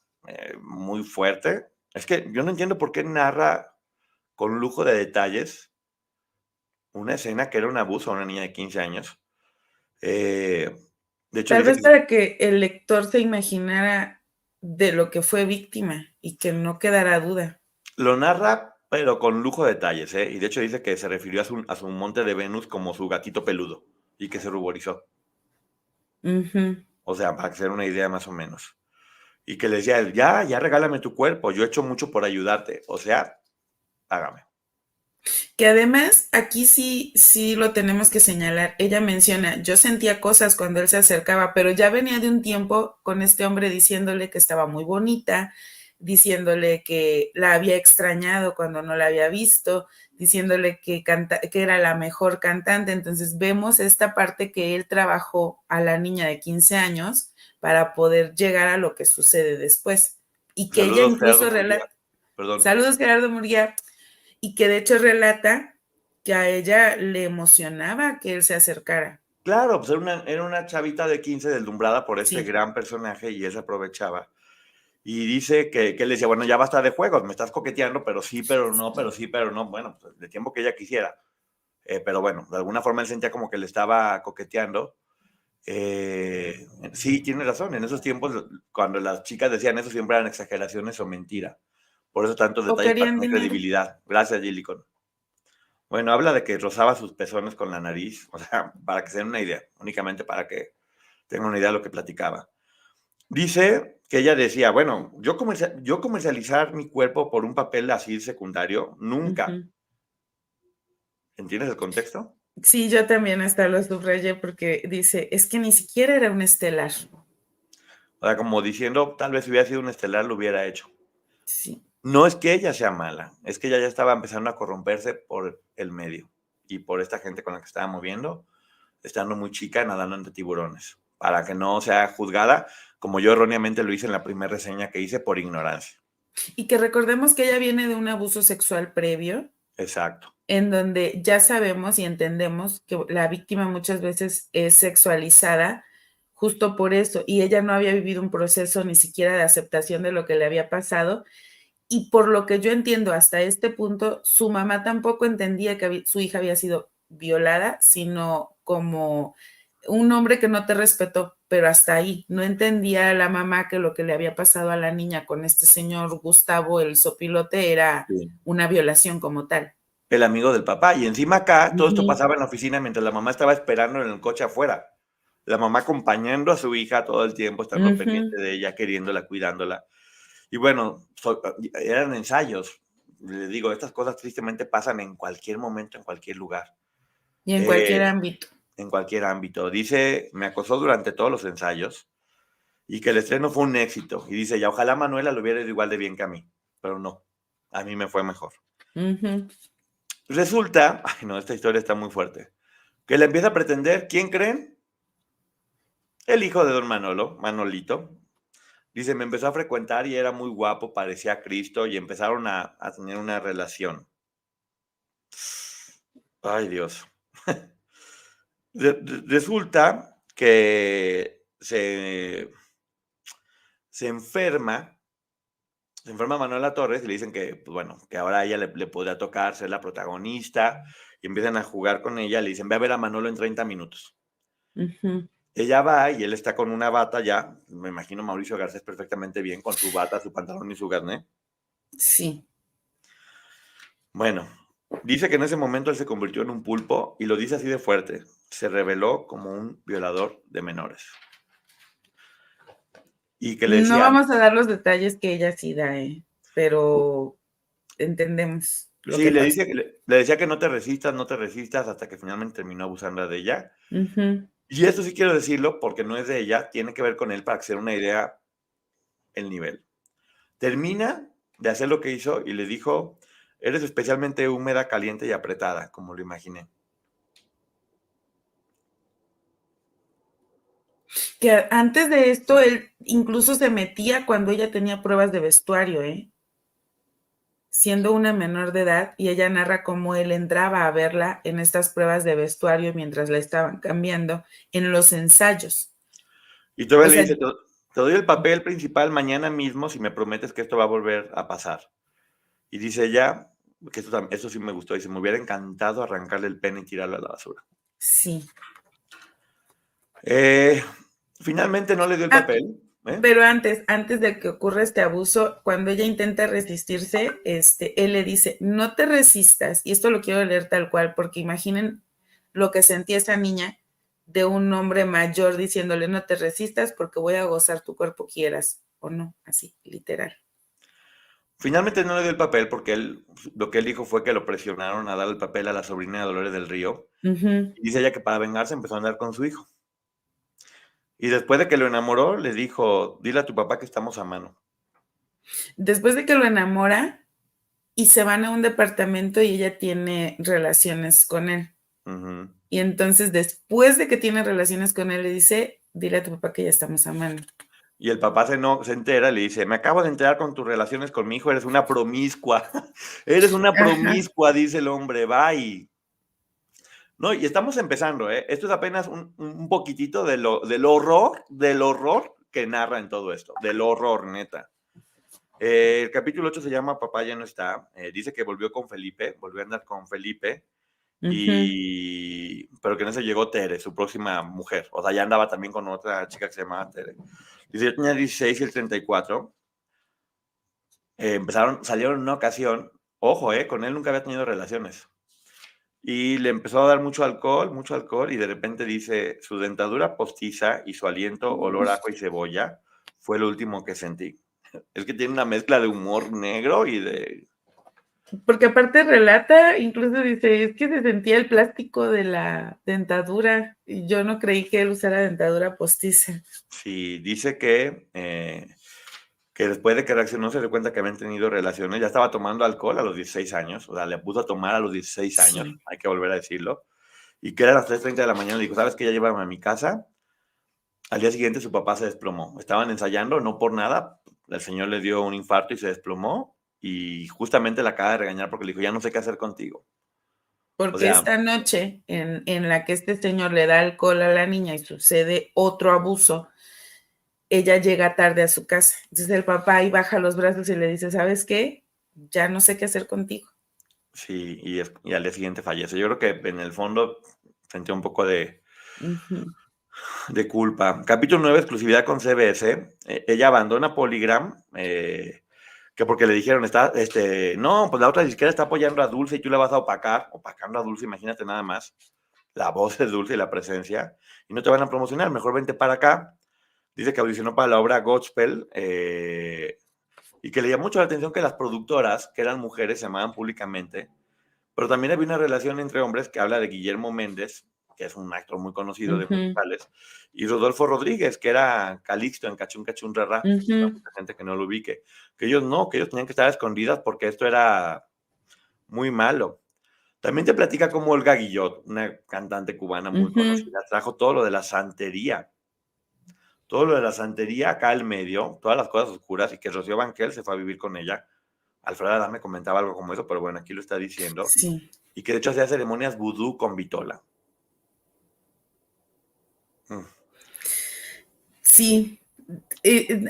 muy fuerte. Es que yo no entiendo por qué narra con lujo de detalles una escena que era un abuso a una niña de 15 años. De hecho, Tal dice vez que para que el lector se imaginara de lo que fue víctima y que no quedara duda. lo narra, pero con lujo de detalles, ¿eh? Y de hecho dice que se refirió a su monte de Venus como su gatito peludo y que se ruborizó. O sea, para que se den una idea más o menos. Y que le decía él, ya regálame tu cuerpo, yo he hecho mucho por ayudarte. O sea, hágame. Que además, aquí sí lo tenemos que señalar. Ella menciona, yo sentía cosas cuando él se acercaba, pero ya venía de un tiempo con este hombre diciéndole que estaba muy bonita, diciéndole que la había extrañado cuando no la había visto, diciéndole que era la mejor cantante. Entonces vemos esta parte que él trabajó a la niña de 15 años para poder llegar a lo que sucede después. y que ella Saludos, Gerardo incluso Murguía. relata, Perdón. saludos Gerardo Murguía, y que de hecho relata que a ella le emocionaba que él se acercara. Claro, pues era una chavita de 15 deslumbrada por este Sí. gran personaje y él se aprovechaba. Y dice que él decía, bueno, ya basta de juegos, me estás coqueteando, pero sí, pero no, pero sí, pero no. Bueno, pues el tiempo que ella quisiera. Pero bueno, de alguna forma él sentía como que le estaba coqueteando. Sí, tiene razón. En esos tiempos, cuando las chicas decían eso, siempre eran exageraciones o mentira. Por eso tantos O detalles para querían tener dinero. credibilidad. Gracias, Gillicon. Bueno, habla de que rozaba sus pezones con la nariz, o sea, para que se den una idea, únicamente para que tengan una idea de lo que platicaba. Dice que ella decía, bueno, yo comercializar mi cuerpo por un papel así secundario, nunca. Ujú. ¿Entiendes el contexto? Sí, yo también hasta lo subrayé porque dice, es que ni siquiera era un estelar. O sea, como diciendo, tal vez si hubiera sido un estelar lo hubiera hecho. Sí. No es que ella sea mala, es que ella ya estaba empezando a corromperse por el medio y por esta gente con la que estaba moviendo, estando muy chica, nadando entre tiburones, para que no sea juzgada, como yo erróneamente lo hice en la primera reseña que hice, por ignorancia. Y que recordemos que ella viene de un abuso sexual previo, Exacto. en donde ya sabemos y entendemos que la víctima muchas veces es sexualizada justo por eso, y ella no había vivido un proceso ni siquiera de aceptación de lo que le había pasado, y por lo que yo entiendo hasta este punto, su mamá tampoco entendía que su hija había sido violada, sino como un hombre que no te respetó, pero hasta ahí. No entendía la mamá que lo que le había pasado a la niña con este señor Gustavo, el sopilote, era Sí. una violación como tal. El amigo del papá. Y encima acá, todo esto Ujú, pasaba en la oficina mientras la mamá estaba esperando en el coche afuera. La mamá acompañando a su hija todo el tiempo, estando ujú. pendiente de ella, queriéndola, cuidándola. Y bueno, eran ensayos. Les digo, estas cosas tristemente pasan en cualquier momento, en cualquier lugar, Y en cualquier eh, ámbito. en cualquier ámbito. Dice, me acosó durante todos los ensayos y que el estreno fue un éxito. Y dice, ya ojalá Manuela lo hubiera ido igual de bien que a mí, pero no, a mí me fue mejor. Ujú. Resulta, ay no, esta historia está muy fuerte, que le empieza a pretender, ¿quién creen? El hijo de don Manolo, Manolito. Dice, me empezó a frecuentar y era muy guapo, parecía Cristo y empezaron a tener una relación. Ay, Dios. Resulta que se enferma, se enferma Manuela Torres y le dicen que, pues bueno, que ahora a ella le podría tocar ser la protagonista y empiezan a jugar con ella. Le dicen, ve a ver a Manolo en 30 minutos. Ujú. Ella va y él está con una bata ya, me imagino Mauricio Garcés perfectamente bien, con su bata, su pantalón y su garnet. Sí. Bueno, dice que en ese momento él se convirtió en un pulpo y lo dice así de fuerte. Se reveló como un violador de menores. Y que le No decía, vamos a dar los detalles que ella sí da, pero entendemos lo sí, que pasó. le decía que no te resistas, hasta que finalmente terminó abusando de ella. Ujú. Y esto sí quiero decirlo porque no es de ella, tiene que ver con él para hacer una idea el nivel. Termina de hacer lo que hizo y le dijo, eres especialmente húmeda, caliente y apretada, como lo imaginé. Que antes de esto él incluso se metía cuando ella tenía pruebas de vestuario, siendo una menor de edad, y ella narra cómo él entraba a verla en estas pruebas de vestuario mientras la estaban cambiando en los ensayos. Y O todavía le sea, dice, te doy el papel principal mañana mismo si me prometes que esto va a volver a pasar. Y dice ella, que eso sí me gustó, dice, me hubiera encantado arrancarle el pene y tirarlo a la basura. sí. Eh, Finalmente no le dio el Ah, papel. ¿Eh? pero antes de que ocurra este abuso, cuando ella intenta resistirse, él le dice, no te resistas, y esto lo quiero leer tal cual, porque imaginen lo que sentía esa niña de un hombre mayor diciéndole, no te resistas porque voy a gozar tu cuerpo quieras o no, así, literal. Finalmente no le dio el papel porque lo que él dijo fue que lo presionaron a dar el papel a la sobrina de Dolores del Río. Ujú. Y dice ella que para vengarse empezó a andar con su hijo. Y después de que lo enamoró, le dijo, dile a tu papá que estamos a mano. Después de que lo enamora y se van a un departamento y ella tiene relaciones con él. Ujú. Y entonces después de que tiene relaciones con él, le dice, dile a tu papá que ya estamos a mano. Y el papá se entera y le dice, me acabo de enterar con tus relaciones con mi hijo, eres una promiscua. Eres una Ajá. promiscua, dice el hombre, bye. No, y estamos empezando, ¿eh? Esto es apenas un poquitito del horror que narra en todo esto, del horror, neta. El capítulo 8 se llama Papá ya no está. Dice que volvió con Felipe, volvió a andar con Felipe, Ujú. pero que no se llegó Tere, su próxima mujer. O sea, ya andaba también con otra chica que se llamaba Tere. Dice, yo tenía 16 y el 34. Salieron en una ocasión, ojo, con él nunca había tenido relaciones. Y le empezó a dar mucho alcohol, y de repente dice, su dentadura postiza y su aliento olor a ajo y cebolla fue lo último que sentí. Es que tiene una mezcla de humor negro y de... Porque aparte relata, incluso dice, es que se sentía el plástico de la dentadura y yo no creí que él usara dentadura postiza. Sí, dice que después de que reaccionó se dio cuenta que habían tenido relaciones, ya estaba tomando alcohol a los 16 años, o sea, le puso a tomar a los 16 años, Sí. hay que volver a decirlo, y que era a las 3:30 de la mañana, le dijo, ¿sabes qué? Ya llévame a mi casa. Al día siguiente su papá se desplomó. Estaban ensayando, no por nada. El señor le dio un infarto y se desplomó. Y justamente la acaba de regañar porque le dijo, ya no sé qué hacer contigo. O Porque sea, esta noche en la que este señor le da alcohol a la niña y sucede otro abuso, ella llega tarde a su casa. Entonces el papá ahí baja los brazos y le dice, ¿sabes qué? Ya no sé qué hacer contigo. sí, y al día siguiente fallece. Yo creo que en el fondo sentía un poco Ujú, de culpa. Capítulo 9, exclusividad con CBS. Ella abandona Polygram, que porque le dijeron, no, pues la otra disquera está apoyando a Dulce y tú la vas a opacar. Opacando a Dulce, imagínate nada más. La voz de Dulce y la presencia. Y no te van a promocionar, mejor vente para acá. Dice que audicionó para la obra Godspell, y que le llamó mucho la atención que las productoras, que eran mujeres, se llamaban públicamente, pero también había una relación entre hombres que habla de Guillermo Méndez, que es un actor muy conocido de ujú, musicales, y Rodolfo Rodríguez, que era Calixto en Cachún Cachún Rara, para ujú. mucha gente que no lo ubique, que ellos no, que ellos tenían que estar escondidas porque esto era muy malo. También te platica cómo Olga Guillot, una cantante cubana muy Ujú. conocida, trajo todo lo de la santería. Todo lo de la santería acá al medio, todas las cosas oscuras, y que Rocío Banquel se fue a vivir con ella. Alfredo Adame comentaba algo como eso, pero bueno, aquí lo está diciendo. Sí, Y que de hecho hacía ceremonias vudú con vitola. Mm. sí.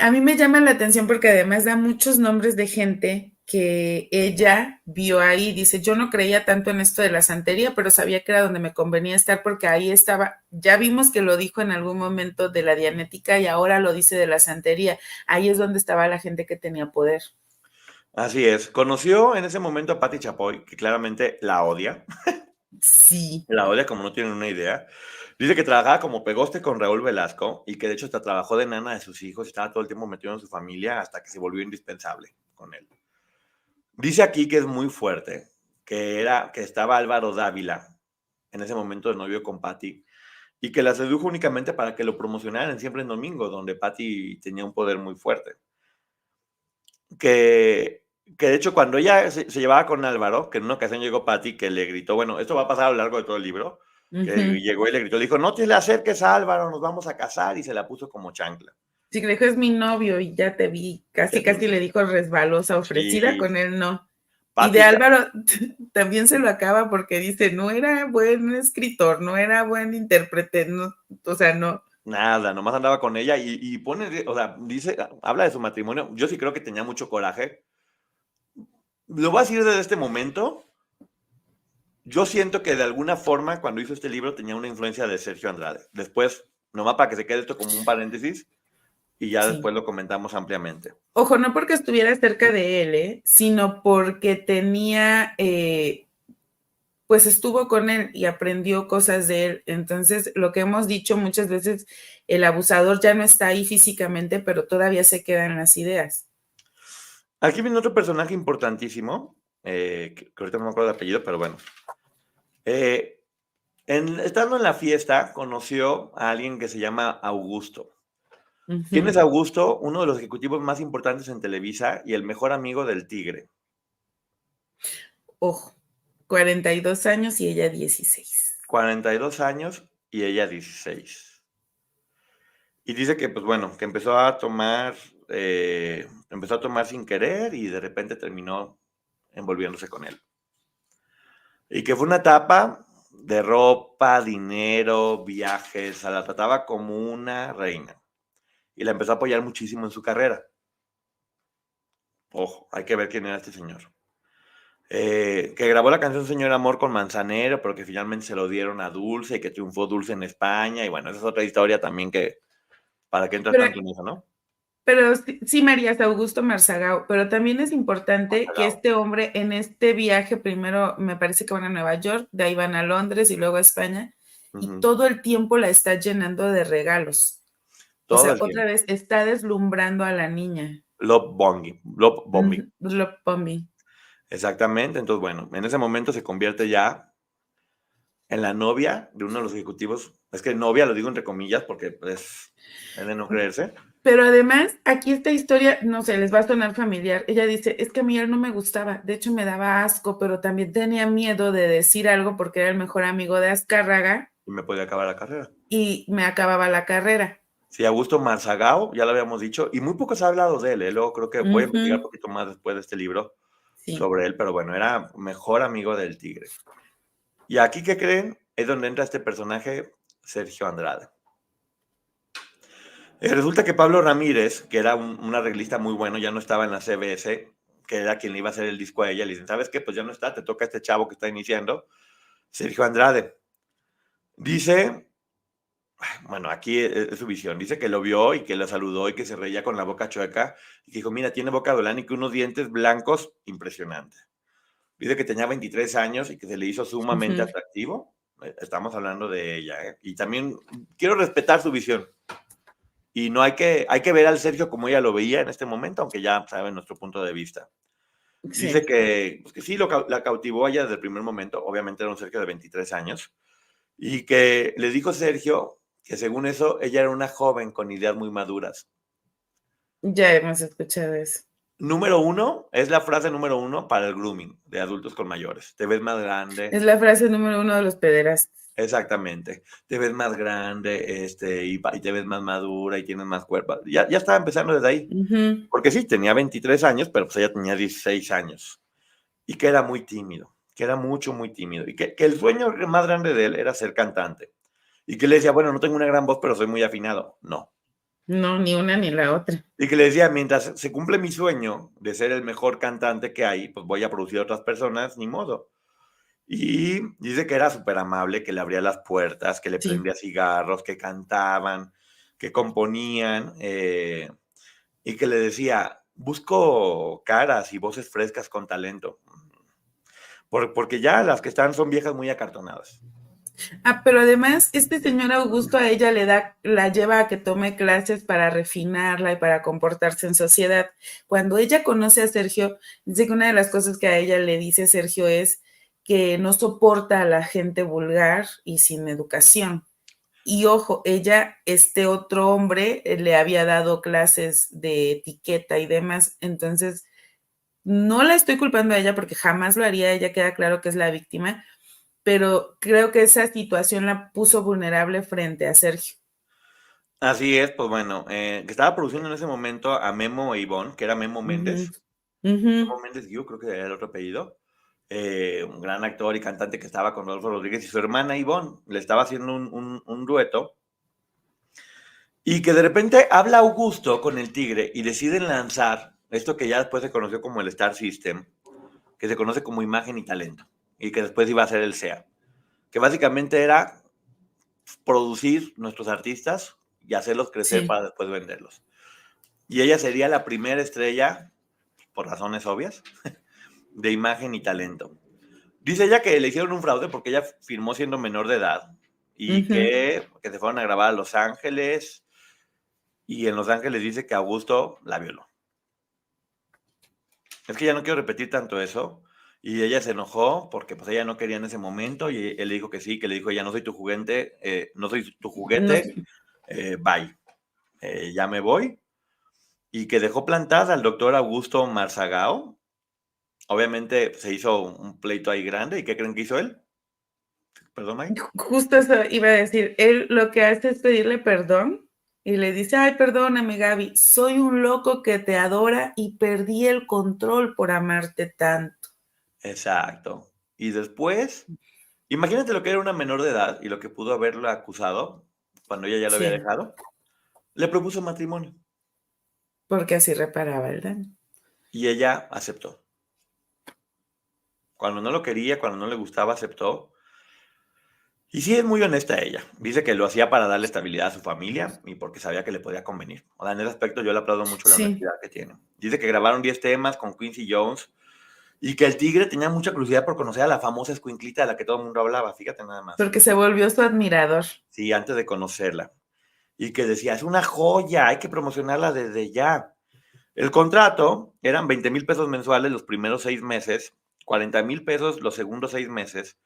A mí me llama la atención porque además da muchos nombres de gente que ella vio ahí. Dice, yo no creía tanto en esto de la santería, pero sabía que era donde me convenía estar porque ahí estaba. Ya vimos que lo dijo en algún momento de la dianética y ahora lo dice de la santería. Ahí es donde estaba la gente que tenía poder. Así es. Conoció en ese momento a Patti Chapoy, que claramente la odia. Sí, La odia como no tienen una idea. Dice que trabajaba como pegoste con Raúl Velasco y que de hecho hasta trabajó de nana de sus hijos y estaba todo el tiempo metido en su familia hasta que se volvió indispensable con él. Dice aquí que es muy fuerte, que estaba Álvaro Dávila en ese momento de novio con Patti y que la sedujo únicamente para que lo promocionaran Siempre en Domingo, donde Patti tenía un poder muy fuerte. Que de hecho cuando ella se llevaba con Álvaro, que en una ocasión llegó Patti que le gritó, bueno, esto va a pasar a lo largo de todo el libro, que ujú. llegó y le gritó, le dijo, no te le acerques a Álvaro, nos vamos a casar, y se la puso como chancla. Sí, que le dijo, es mi novio y ya te vi. Casi, casi le dijo resbalosa, ofrecida, Sí, con él no. Y de Patti, Álvaro también se lo acaba porque dice, no era buen escritor, no era buen intérprete, no, o sea, no. nada, nomás andaba con ella y pone, o sea, dice, habla de su matrimonio, yo sí creo que tenía mucho coraje. Lo voy a decir desde este momento, yo siento que de alguna forma cuando hizo este libro tenía una influencia de Sergio Andrade. Después, nomás para que se quede esto como un paréntesis, y ya Sí. después lo comentamos ampliamente. Ojo, no porque estuviera cerca de él, sino porque tenía, pues estuvo con él y aprendió cosas de él. Entonces, lo que hemos dicho muchas veces, el abusador ya no está ahí físicamente, pero todavía se quedan las ideas. Aquí viene otro personaje importantísimo, que ahorita no me acuerdo del apellido, pero bueno. Eh, estando en la fiesta, conoció a alguien que se llama Augusto. ¿Quién es Ujú. Augusto? Uno de los ejecutivos más importantes en Televisa y el mejor amigo del Tigre. Ojo, 42 años y ella 16. 42 años y ella 16. Y dice que, pues bueno, que empezó a tomar sin querer y de repente terminó envolviéndose con él. Y que fue una etapa de ropa, dinero, viajes, o sea, la trataba como una reina. Y la empezó a apoyar muchísimo en su carrera. Ojo, hay que ver quién era este señor. Que grabó la canción Señor Amor con Manzanero, pero que finalmente se lo dieron a Dulce y que triunfó Dulce en España. Y bueno, esa es otra historia también que, ¿para qué entras Pero, tanto en eso, no? pero sí, sí, Marías Augusto Marzagao, pero también es importante que Apagado. este hombre en este viaje, primero me parece que van a Nueva York, de ahí van a Londres y luego a España, y Ujú. todo el tiempo la está llenando de regalos. O Todo sea, el otra tiempo. vez está deslumbrando a la niña. Love bombing. Love bombing. Love bombing. Exactamente. Entonces, bueno, en ese momento se convierte ya en la novia de uno de los ejecutivos. Es que novia lo digo entre comillas porque pues, es de no creerse. Pero además, aquí esta historia, no sé, les va a sonar familiar. Ella dice, es que a mí él no me gustaba, de hecho me daba asco, pero también tenía miedo de decir algo porque era el mejor amigo de Azcárraga Y me podía acabar la carrera. y me acababa la carrera. Sí, Augusto Marzagao, ya lo habíamos dicho, y muy poco se ha hablado de él, ¿eh? Luego creo que voy a investigar un Ujú, poquito más después de este libro sí, sobre él, pero bueno, era mejor amigo del Tigre. Y aquí, ¿qué creen? Es donde entra este personaje, Sergio Andrade. Resulta que Pablo Ramírez, que era un arreglista muy bueno, ya no estaba en la CBS, que era quien le iba a hacer el disco a ella, le dicen, ¿sabes qué? Pues ya no está, te toca a este chavo que está iniciando, Sergio Andrade. Dice, bueno, aquí es su visión, dice que lo vio y que lo saludó y que se reía con la boca chueca y que dijo, mira, tiene boca de Olán y que unos dientes blancos impresionantes. Dice que tenía 23 años y que se le hizo sumamente ujú, atractivo. Estamos hablando de ella, ¿eh? Y también quiero respetar su visión. Y no hay que ver al Sergio como ella lo veía en este momento, aunque ya saben nuestro punto de vista. Dice sí. que, pues que sí, la cautivó a ella desde el primer momento. Obviamente era un Sergio de 23 años. Y que le dijo Sergio que según eso, ella era una joven con ideas muy maduras. Ya hemos escuchado eso. Número uno, es la frase número uno para el grooming de adultos con mayores. Te ves más grande. Es la frase número uno de los pederastas. Exactamente. Te ves más grande, y te ves más madura y tienes más cuerpo. Ya estaba empezando desde ahí. Ujú, Porque sí, tenía 23 años, pero pues ella tenía 16 años. Y que era muy tímido, que era mucho, muy tímido. Y que el sueño más grande de él era ser cantante. Y que le decía, bueno, no tengo una gran voz, pero soy muy afinado. No. no, ni una ni la otra. Y que le decía, mientras se cumple mi sueño de ser el mejor cantante que hay, pues voy a producir a otras personas, ni modo. Y dice que era súper amable, que le abría las puertas, que le Sí. prendía cigarros, que cantaban, que componían, y que le decía, busco caras y voces frescas con talento, porque ya las que están son viejas muy acartonadas. Ah, pero además, este señor Augusto a ella la lleva a que tome clases para refinarla y para comportarse en sociedad. Cuando ella conoce a Sergio, dice que una de las cosas que a ella le dice Sergio es que no soporta a la gente vulgar y sin educación. Y ojo, ella, este otro hombre, le había dado clases de etiqueta y demás, entonces no la estoy culpando a ella porque jamás lo haría, ella queda claro que es la víctima, pero creo que esa situación la puso vulnerable frente a Sergio. Así es, pues bueno, que estaba produciendo en ese momento a Memo e Ivonne, que era Memo Ujú, Méndez. ujú, Memo Méndez Guiú, creo que era el otro apellido. Un gran actor y cantante que estaba con Rodolfo Rodríguez y su hermana Ivonne. Le estaba haciendo un dueto. Y que de repente habla Augusto con el Tigre y deciden lanzar esto que ya después se conoció como el Star System, que se conoce como Imagen y Talento, y que después iba a ser el SEA, que básicamente era producir nuestros artistas y hacerlos crecer sí. para después venderlos. Y ella sería la primera estrella, por razones obvias, de Imagen y Talento. Dice ella que le hicieron un fraude porque ella firmó siendo menor de edad y Ujú. que se fueron a grabar a Los Ángeles y en Los Ángeles dice que Augusto la violó. Es que ya no quiero repetir tanto eso. Y ella se enojó porque pues ella no quería en ese momento y él le dijo que sí, que le dijo ella no soy tu juguete, no soy tu No, juguete, bye, ya me voy. Y que dejó plantada al doctor Augusto Marzagao. Obviamente se hizo un pleito ahí grande. ¿Y qué creen que hizo él? Perdón, May. justo eso iba a decir, él lo que hace es pedirle perdón. Y le dice, ay, perdóname, Gaby, soy un loco que te adora y perdí el control por amarte tanto. Exacto. Y después, imagínate lo que era una menor de edad y lo que pudo haberla acusado cuando ella ya lo había Sí, dejado. Le propuso matrimonio porque así reparaba el daño. y ella aceptó. Cuando no lo quería, cuando no le gustaba, aceptó. Y sí es muy honesta ella. Dice que lo hacía para darle estabilidad a su familia y porque sabía que le podía convenir. O sea, en ese aspecto yo le aplaudo mucho la Sí, honestidad que tiene. Dice que grabaron 10 temas con Quincy Jones y que el tigre tenía mucha curiosidad por conocer a la famosa escuinclita de la que todo el mundo hablaba. Fíjate nada más. porque se volvió su admirador. Sí, antes de conocerla. Y que decía, es una joya, hay que promocionarla desde ya. El contrato eran 20,000 pesos mensuales los primeros 6 meses, 40,000 pesos los segundos 6 meses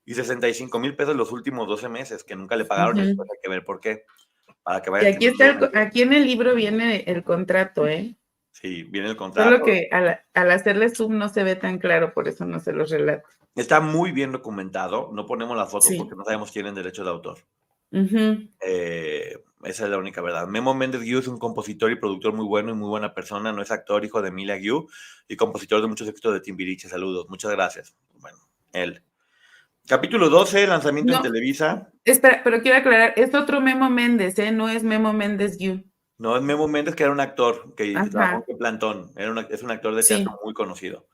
y 65,000 pesos los últimos 12 meses, que nunca le pagaron y después Ujú. hay que ver por qué, para que Y vaya aquí entendiendo. está, aquí en el libro viene el contrato, ¿eh? Sí, viene el Solo contrato. que al hacerle zoom no se ve tan claro, por eso no se los relato. Está muy bien documentado. No ponemos las fotos porque Sí. no sabemos quién es derecho de autor. Ujú. Esa es la única verdad. Memo Méndez Guiú es un compositor y productor muy bueno y muy buena persona. No es actor, hijo de Emilia Guiú y compositor de muchos éxitos de Timbiriche. Saludos, muchas gracias. Bueno, él. Capítulo 12, lanzamiento en No, Televisa. espera, pero quiero aclarar, es otro Memo Méndez, ¿eh? No es Memo Méndez Yu. No es Memo Méndez, que era un actor que trabajó Ajá, en Plantón. Es un actor de teatro sí. muy conocido.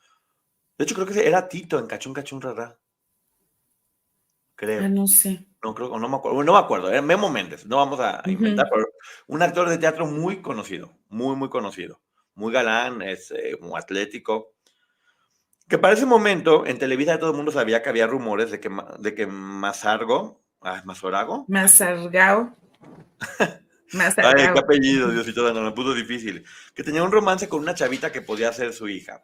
De hecho, creo que era Tito en Cachún Cachún Rara. Ah, Creo. no sé. No creo, no me acuerdo. No me acuerdo. Era Memo Méndez. No vamos a inventar, Ujú. pero un actor de teatro muy conocido. Muy, muy conocido. Muy galán, es muy atlético. Que para ese momento, en Televisa todo el mundo sabía que había rumores de que Mazargo, Mazorago, Mazargao, ay, qué Mazargao. apellido, Ujú. Diosito, no me puso difícil, que tenía un romance con una chavita que podía ser su hija,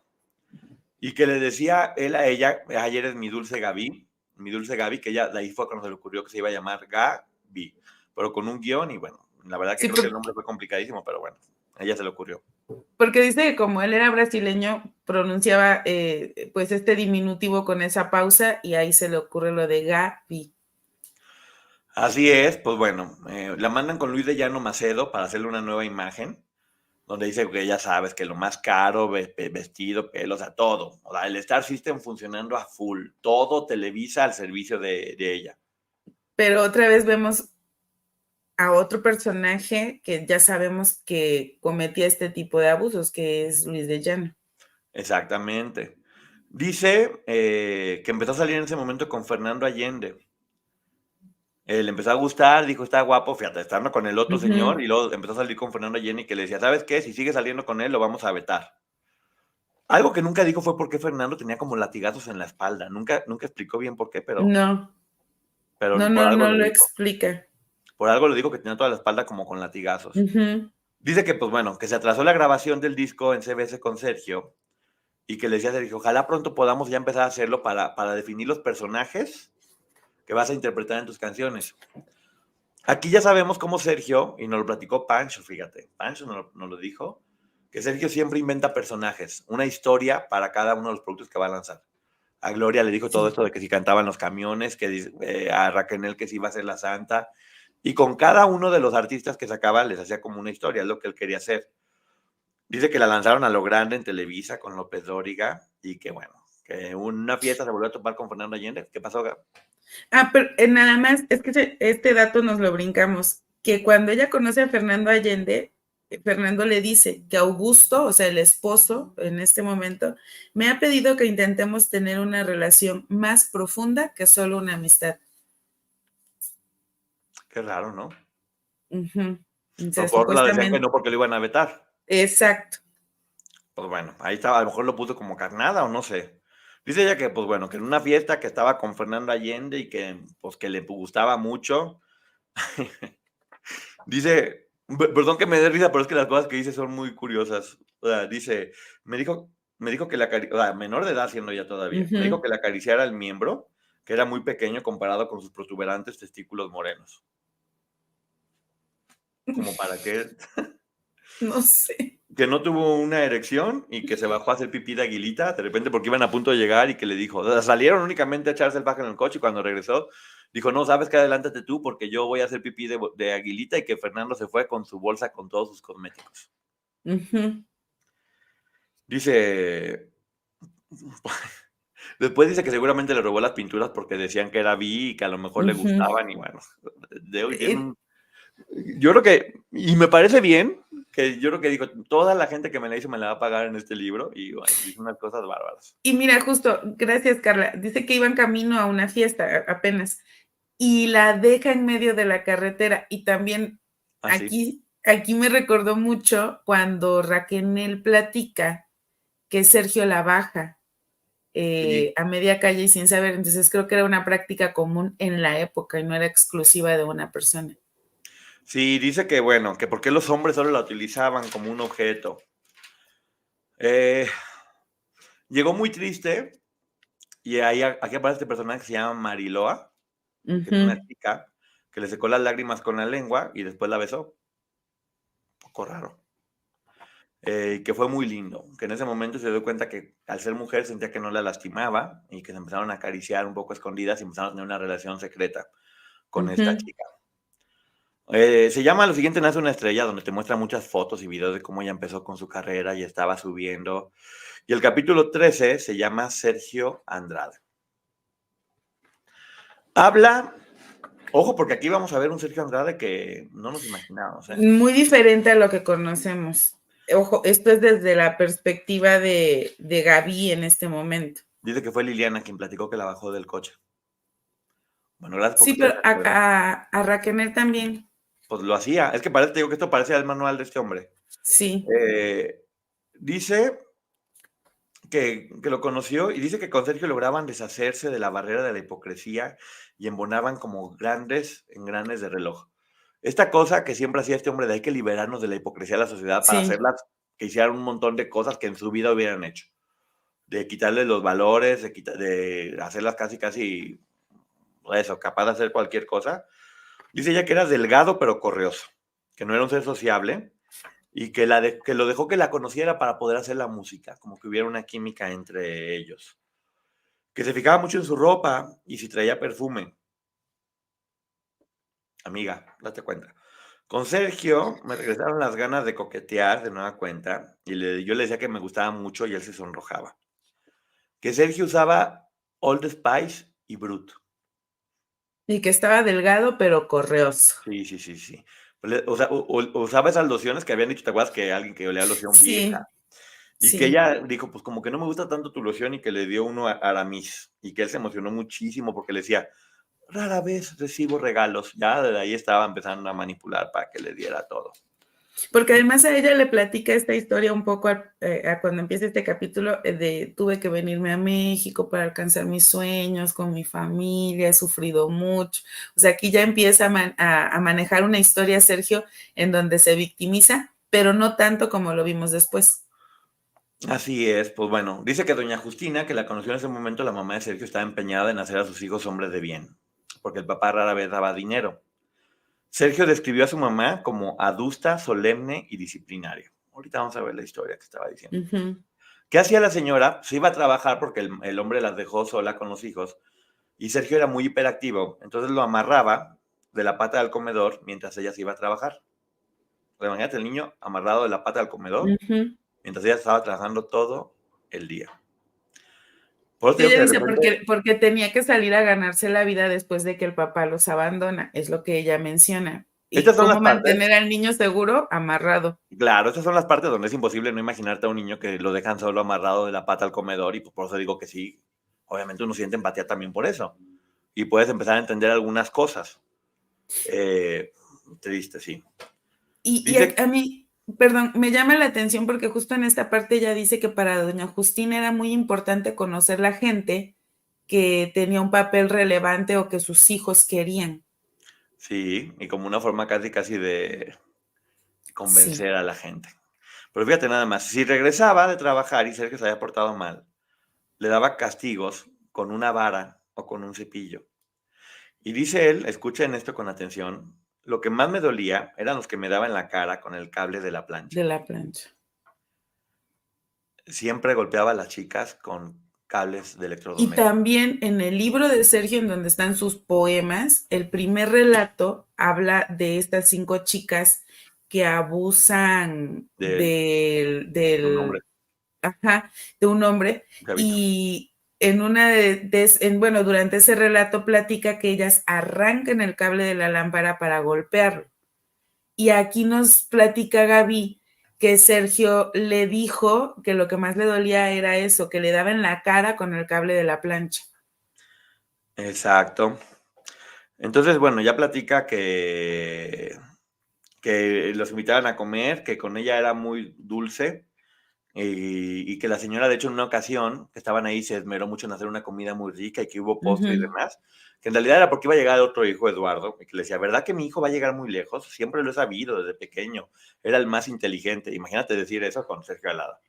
y que le decía él a ella, ayer es mi dulce Gaby, que ella, de ahí fue cuando se le ocurrió que se iba a llamar Gaby, pero con un guión, y bueno, la verdad que Sí, creo que el nombre fue complicadísimo, pero bueno, a ella se le ocurrió. porque dice que como él era brasileño, pronunciaba pues este diminutivo con esa pausa y ahí se le ocurre lo de Gaby. Así es, pues bueno, la mandan con Luis de Llano Macedo para hacerle una nueva imagen, donde dice que ya sabes que lo más caro, vestido, pelo, o sea, todo. O sea, el Star System funcionando a full. Todo Televisa al servicio de ella. Pero otra vez vemos a otro personaje que ya sabemos que cometía este tipo de abusos, que es Luis de Llano. Exactamente. Dice que empezó a salir en ese momento con Fernando Allende. Le empezó a gustar, dijo, está guapo, fíjate, estando con el otro señor, Ujú. y luego empezó a salir con Fernando Allende y que le decía, ¿sabes qué? Si sigue saliendo con él, lo vamos a vetar. Algo que nunca dijo fue por qué Fernando tenía como latigazos en la espalda. Nunca explicó bien por qué, No, pero no, por no, algo no lo lo dijo. explica. Por algo le dijo que tenía toda la espalda como con latigazos. Ujú. Dice que, pues bueno, que se atrasó la grabación del disco en CBS con Sergio y que le decía a Sergio, ojalá pronto podamos ya empezar a hacerlo para definir los personajes que vas a interpretar en tus canciones. Aquí ya sabemos cómo Sergio, y nos lo platicó Pancho, fíjate, Pancho nos lo dijo, que Sergio siempre inventa personajes, una historia para cada uno de los productos que va a lanzar. A Gloria le dijo todo Sí. esto de que si cantaban los camiones, que a Raquel que si iba a ser la santa, y con cada uno de los artistas que sacaba les hacía como una historia, es lo que él quería hacer. Dice que la lanzaron a lo grande en Televisa con López Dóriga y que bueno, que una fiesta se volvió a topar con Fernando Allende. ¿Qué pasó, Gab? Ah, pero nada más, es que este dato nos lo brincamos, que cuando ella conoce a Fernando Allende, Fernando le dice que Augusto, o sea, el esposo en este momento, me ha pedido que intentemos tener una relación más profunda que solo una amistad. Qué raro, ¿no? Ujú. O Pero sea, por otro lado decían que supuestamente, no porque lo iban a vetar. exacto. Pues bueno, ahí estaba, a lo mejor lo puso como carnada o no sé. Dice ella que, pues bueno, que en una fiesta que estaba con Fernando Allende y que, pues que le gustaba mucho. Dice, perdón que me dé risa, pero es que las cosas que dice son muy curiosas. O sea, dice, me dijo que o sea, menor de edad siendo ella todavía, me dijo Ujú. que le acariciara el miembro, que era muy pequeño comparado con sus protuberantes testículos morenos. Como para que, No sé. que no tuvo una erección y que se bajó a hacer pipí de aguilita de repente porque iban a punto de llegar y que le dijo, o sea, salieron únicamente a echarse el paja en el coche y cuando regresó dijo, no, sabes que adelántate tú porque yo voy a hacer pipí de aguilita y que Fernando se fue con su bolsa con todos sus cosméticos. Dice, después dice que seguramente le robó las pinturas porque decían que era bi y que a lo mejor le gustaban y bueno, yo creo que, y me parece bien, que yo creo que dijo, toda la gente que me la hizo me la va a pagar en este libro y bueno, dice unas cosas bárbaras. Y mira, justo, gracias Carla, dice que iban camino a una fiesta apenas y la deja en medio de la carretera y también Así. aquí me recordó mucho cuando Raquel platica que Sergio la baja Sí. a media calle y sin saber, entonces creo que era una práctica común en la época y no era exclusiva de una persona. Sí, dice que bueno, que porque los hombres solo la utilizaban como un objeto. Llegó muy triste y ahí aquí aparece este personaje que se llama Mariloa, que es una chica que le secó las lágrimas con la lengua y después la besó. Un poco raro. Que fue muy lindo, que en ese momento se dio cuenta que al ser mujer sentía que no la lastimaba y que se empezaron a acariciar un poco escondidas y empezaron a tener una relación secreta con esta chica. Se llama Lo siguiente nace una estrella, donde te muestra muchas fotos y videos de cómo ella empezó con su carrera y estaba subiendo. Y el capítulo 13 se llama Sergio Andrade. Habla, ojo, porque aquí vamos a ver un Sergio Andrade que no nos imaginábamos. Muy diferente a lo que conocemos. Ojo, esto es desde la perspectiva de Gaby en este momento. Dice que fue Liliana quien platicó que la bajó del coche. Bueno, gracias por Sí, que ustedes pero se acuerdan. a Raquel también. Pues lo hacía. Es que parece, te digo que esto parece el manual de este hombre. Sí. Dice que lo conoció y dice que con Sergio lograban deshacerse de la barrera de la hipocresía y embonaban como grandes engranes de reloj. Esta cosa que siempre hacía este hombre de hay que liberarnos de la hipocresía de la sociedad para Sí. hacerlas que hicieran un montón de cosas que en su vida hubieran hecho. De quitarles los valores, de hacerlas casi eso, capaz de hacer cualquier cosa. Dice ella que era delgado pero correoso, que no era un ser sociable y que lo dejó que la conociera para poder hacer la música, como que hubiera una química entre ellos. Que se fijaba mucho en su ropa y si traía perfume. Amiga, date cuenta. Con Sergio me regresaron las ganas de coquetear de nueva cuenta y yo le decía que me gustaba mucho y él se sonrojaba. Que Sergio usaba Old Spice y Brut. Y que estaba delgado, pero correoso. Sí. O sea, usaba esas lociones que habían dicho, ¿te acuerdas que alguien que olía loción Sí, vieja? Y que sí. ella dijo, pues como que no me gusta tanto tu loción y que le dio uno a Aramis. Y que él se emocionó muchísimo porque le decía, rara vez recibo regalos. Ya desde ahí estaba empezando a manipular para que le diera todo. Porque además a ella le platica esta historia un poco a cuando empieza este capítulo de tuve que venirme a México para alcanzar mis sueños con mi familia, he sufrido mucho. O sea, aquí ya empieza a manejar una historia, Sergio, en donde se victimiza, pero no tanto como lo vimos después. Así es, pues bueno, dice que doña Justina, que la conoció en ese momento, la mamá de Sergio, estaba empeñada en hacer a sus hijos hombres de bien, porque el papá rara vez daba dinero. Sergio describió a su mamá como adusta, solemne y disciplinaria. Ahorita vamos a ver la historia que estaba diciendo. ¿Qué hacía la señora? Se iba a trabajar porque el hombre las dejó sola con los hijos y Sergio era muy hiperactivo, entonces lo amarraba de la pata del comedor mientras ella se iba a trabajar. Imagínate el niño amarrado de la pata del comedor mientras ella estaba trabajando todo el día. Por eso Sí, digo que ella de dice, repente... porque tenía que salir a ganarse la vida después de que el papá los abandona, es lo que ella menciona. Y Estas son las cómo partes, mantener al niño seguro, amarrado. claro, estas son las partes donde es imposible no imaginarte a un niño que lo dejan solo amarrado de la pata al comedor y pues por eso digo que sí, obviamente uno siente empatía también por eso. Y puedes empezar a entender algunas cosas. Triste, sí. Y Dice, a mí, perdón, me llama la atención porque justo en esta parte ella dice que para doña Justina era muy importante conocer la gente que tenía un papel relevante o que sus hijos querían. sí, y como una forma casi de Sí. convencer a la gente. Pero fíjate nada más, si regresaba de trabajar y Sergio se había portado mal, le daba castigos con una vara o con un cepillo. Y dice él, escuchen esto con atención, lo que más me dolía eran los que me daba en la cara con el cable de la plancha. De la plancha. siempre golpeaba a las chicas con cables de Y electrodomésticos. también en el libro de Sergio, en donde están sus poemas, el primer relato habla de estas 5 chicas que abusan De él, de un hombre, ajá, de un hombre, chavito. y en una bueno, durante ese relato platica que ellas arrancan el cable de la lámpara para golpearlo. Y aquí nos platica Gaby que Sergio le dijo que lo que más le dolía era eso, que le daba en la cara con el cable de la plancha. Exacto. Entonces, bueno, ya platica que los invitaban a comer, que con ella era muy dulce y que la señora, de hecho, en una ocasión que estaban ahí, se esmeró mucho en hacer una comida muy rica y que hubo postre y demás, que en realidad era porque iba a llegar otro hijo, Eduardo, y que le decía, ¿verdad que mi hijo va a llegar muy lejos? Siempre lo he sabido desde pequeño, era el más inteligente. Imagínate decir eso con Sergio Alada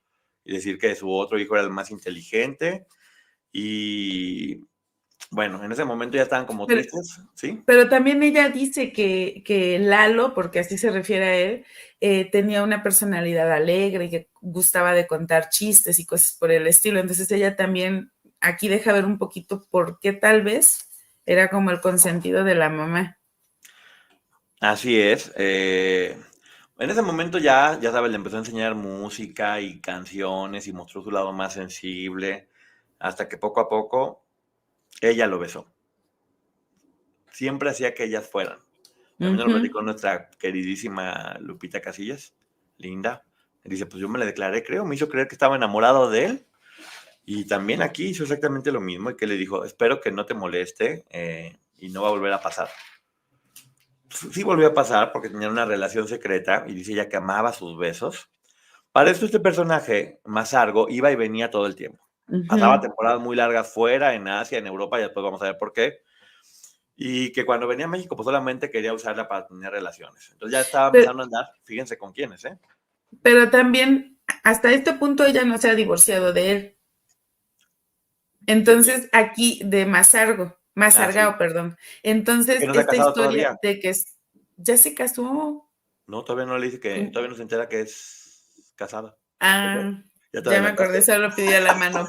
y decir que su otro hijo era el más inteligente y bueno, en ese momento ya estaban como Pero, tristes, ¿sí? pero también ella dice que Lalo, porque así se refiere a él, tenía una personalidad alegre y que gustaba de contar chistes y cosas por el estilo. Entonces ella también aquí deja ver un poquito por qué tal vez era como el consentido de la mamá. Así es. En ese momento ya sabes, le empezó a enseñar música y canciones y mostró su lado más sensible, hasta que poco a poco ella lo besó. Siempre hacía que ellas fueran. También nos lo platicó nuestra queridísima Lupita Casillas, linda. Dice, pues yo me le declaré, creo, me hizo creer que estaba enamorado de él. Y también aquí hizo exactamente lo mismo y que le dijo, espero que no te moleste y no va a volver a pasar. Sí volvió a pasar porque tenían una relación secreta y dice ella que amaba sus besos. Para esto este personaje, Mazargo, iba y venía todo el tiempo. Pasaba temporadas muy largas fuera, en Asia, en Europa, y después vamos a ver por qué. Y que cuando venía a México, pues solamente quería usarla para tener relaciones. Entonces ya estaba Pero, empezando a andar, fíjense con quiénes, ¿eh? pero también hasta este punto ella no se ha divorciado de él. ¿De quién? Entonces aquí de Ah, sí. Mazargao, perdón. Que Entonces no se ha esta casado historia todavía. de que ya se casó. No, todavía no le dice que, todavía no se entera que es casada. Ah, ¿Ya te ya me acordé, adelantaste? solo pidió la mano.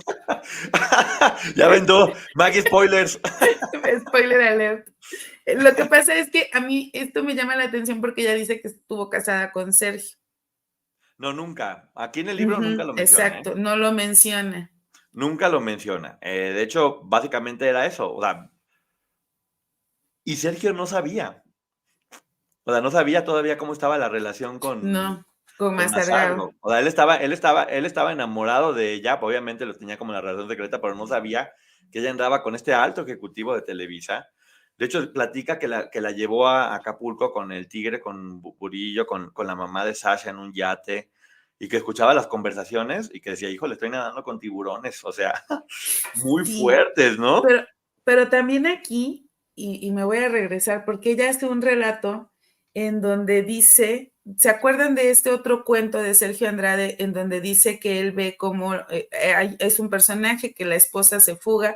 Ya ven tú, Maggie Spoilers. Spoiler alert. Lo que pasa es que a mí esto me llama la atención porque ella dice que estuvo casada con Sergio. No, nunca. Aquí en el libro nunca lo menciona, ¿eh? Exacto, no lo menciona. Nunca lo menciona. De hecho, básicamente era eso. O sea, y Sergio no sabía. O sea, no sabía todavía cómo estaba la relación No, con con Mazargao. Mazargo. O sea, él estaba enamorado de ella, pues, obviamente lo tenía como la relación secreta, pero no sabía que ella andaba con este alto ejecutivo de Televisa. De hecho, platica que la llevó a Acapulco con el tigre, con Burillo, con la mamá de Sasha en un yate, y que escuchaba las conversaciones y que decía, hijo, le estoy nadando con tiburones, o sea, muy Sí, fuertes, ¿no? pero también aquí, y me voy a regresar, porque ella hace un relato en donde dice, ¿se acuerdan de este otro cuento de Sergio Andrade en donde dice que él ve como es un personaje que la esposa se fuga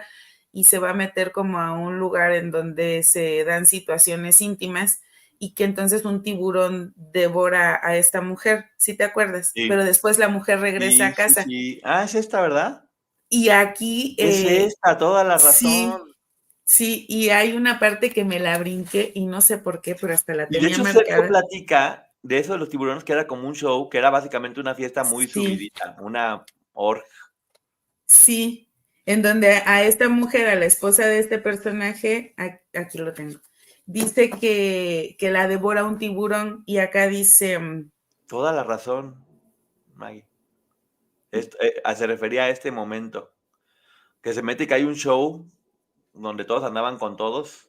y se va a meter como a un lugar en donde se dan situaciones íntimas y que entonces un tiburón devora a esta mujer, ¿sí te acuerdas? Pero Sí, después la mujer regresa sí, a sí, casa. sí. Ah, es esta, ¿verdad? Y aquí, Es esta, toda la sí, razón. sí, y hay una parte que me la brinqué y no sé por qué, pero hasta la Y de tenía hecho, Sergio marcada. platica de eso de los tiburones, que era como un show, que era básicamente una fiesta muy Sí, subidita, una org. sí, en donde a esta mujer, a la esposa de este personaje, aquí lo tengo, dice que la devora un tiburón y acá dice, Toda la razón, Maggie. Se refería a este momento, que se mete y que hay un show donde todos andaban con todos,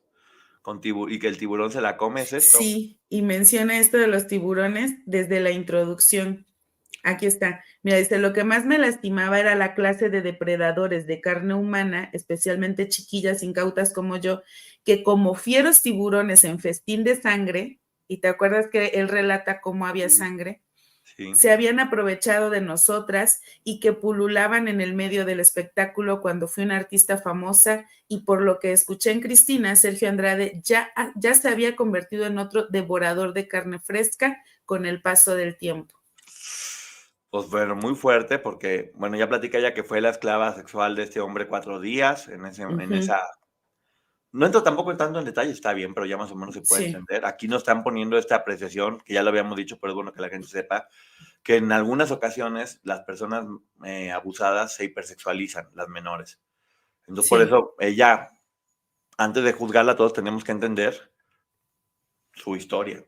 y que el tiburón se la come, es esto. sí, y menciona esto de los tiburones desde la introducción. Aquí está. Mira, dice, lo que más me lastimaba era la clase de depredadores de carne humana, especialmente chiquillas incautas como yo, que como fieros tiburones en festín de sangre, y te acuerdas que él relata cómo había Sí, sangre, sí. se habían aprovechado de nosotras y que pululaban en el medio del espectáculo cuando fui una artista famosa y por lo que escuché en Cristina, Sergio Andrade ya se había convertido en otro devorador de carne fresca con el paso del tiempo. Pues bueno, muy fuerte porque, bueno, ya platica ella que fue la esclava sexual de este hombre 4 días en Ujú, esa no entro tampoco tanto en detalle, está bien, pero ya más o menos se puede sí, entender. Aquí nos están poniendo esta apreciación, que ya lo habíamos dicho, pero es bueno que la gente sepa, que en algunas ocasiones las personas, abusadas se hipersexualizan, las menores. Entonces, por sí, eso ella, antes de juzgarla, todos tenemos que entender su historia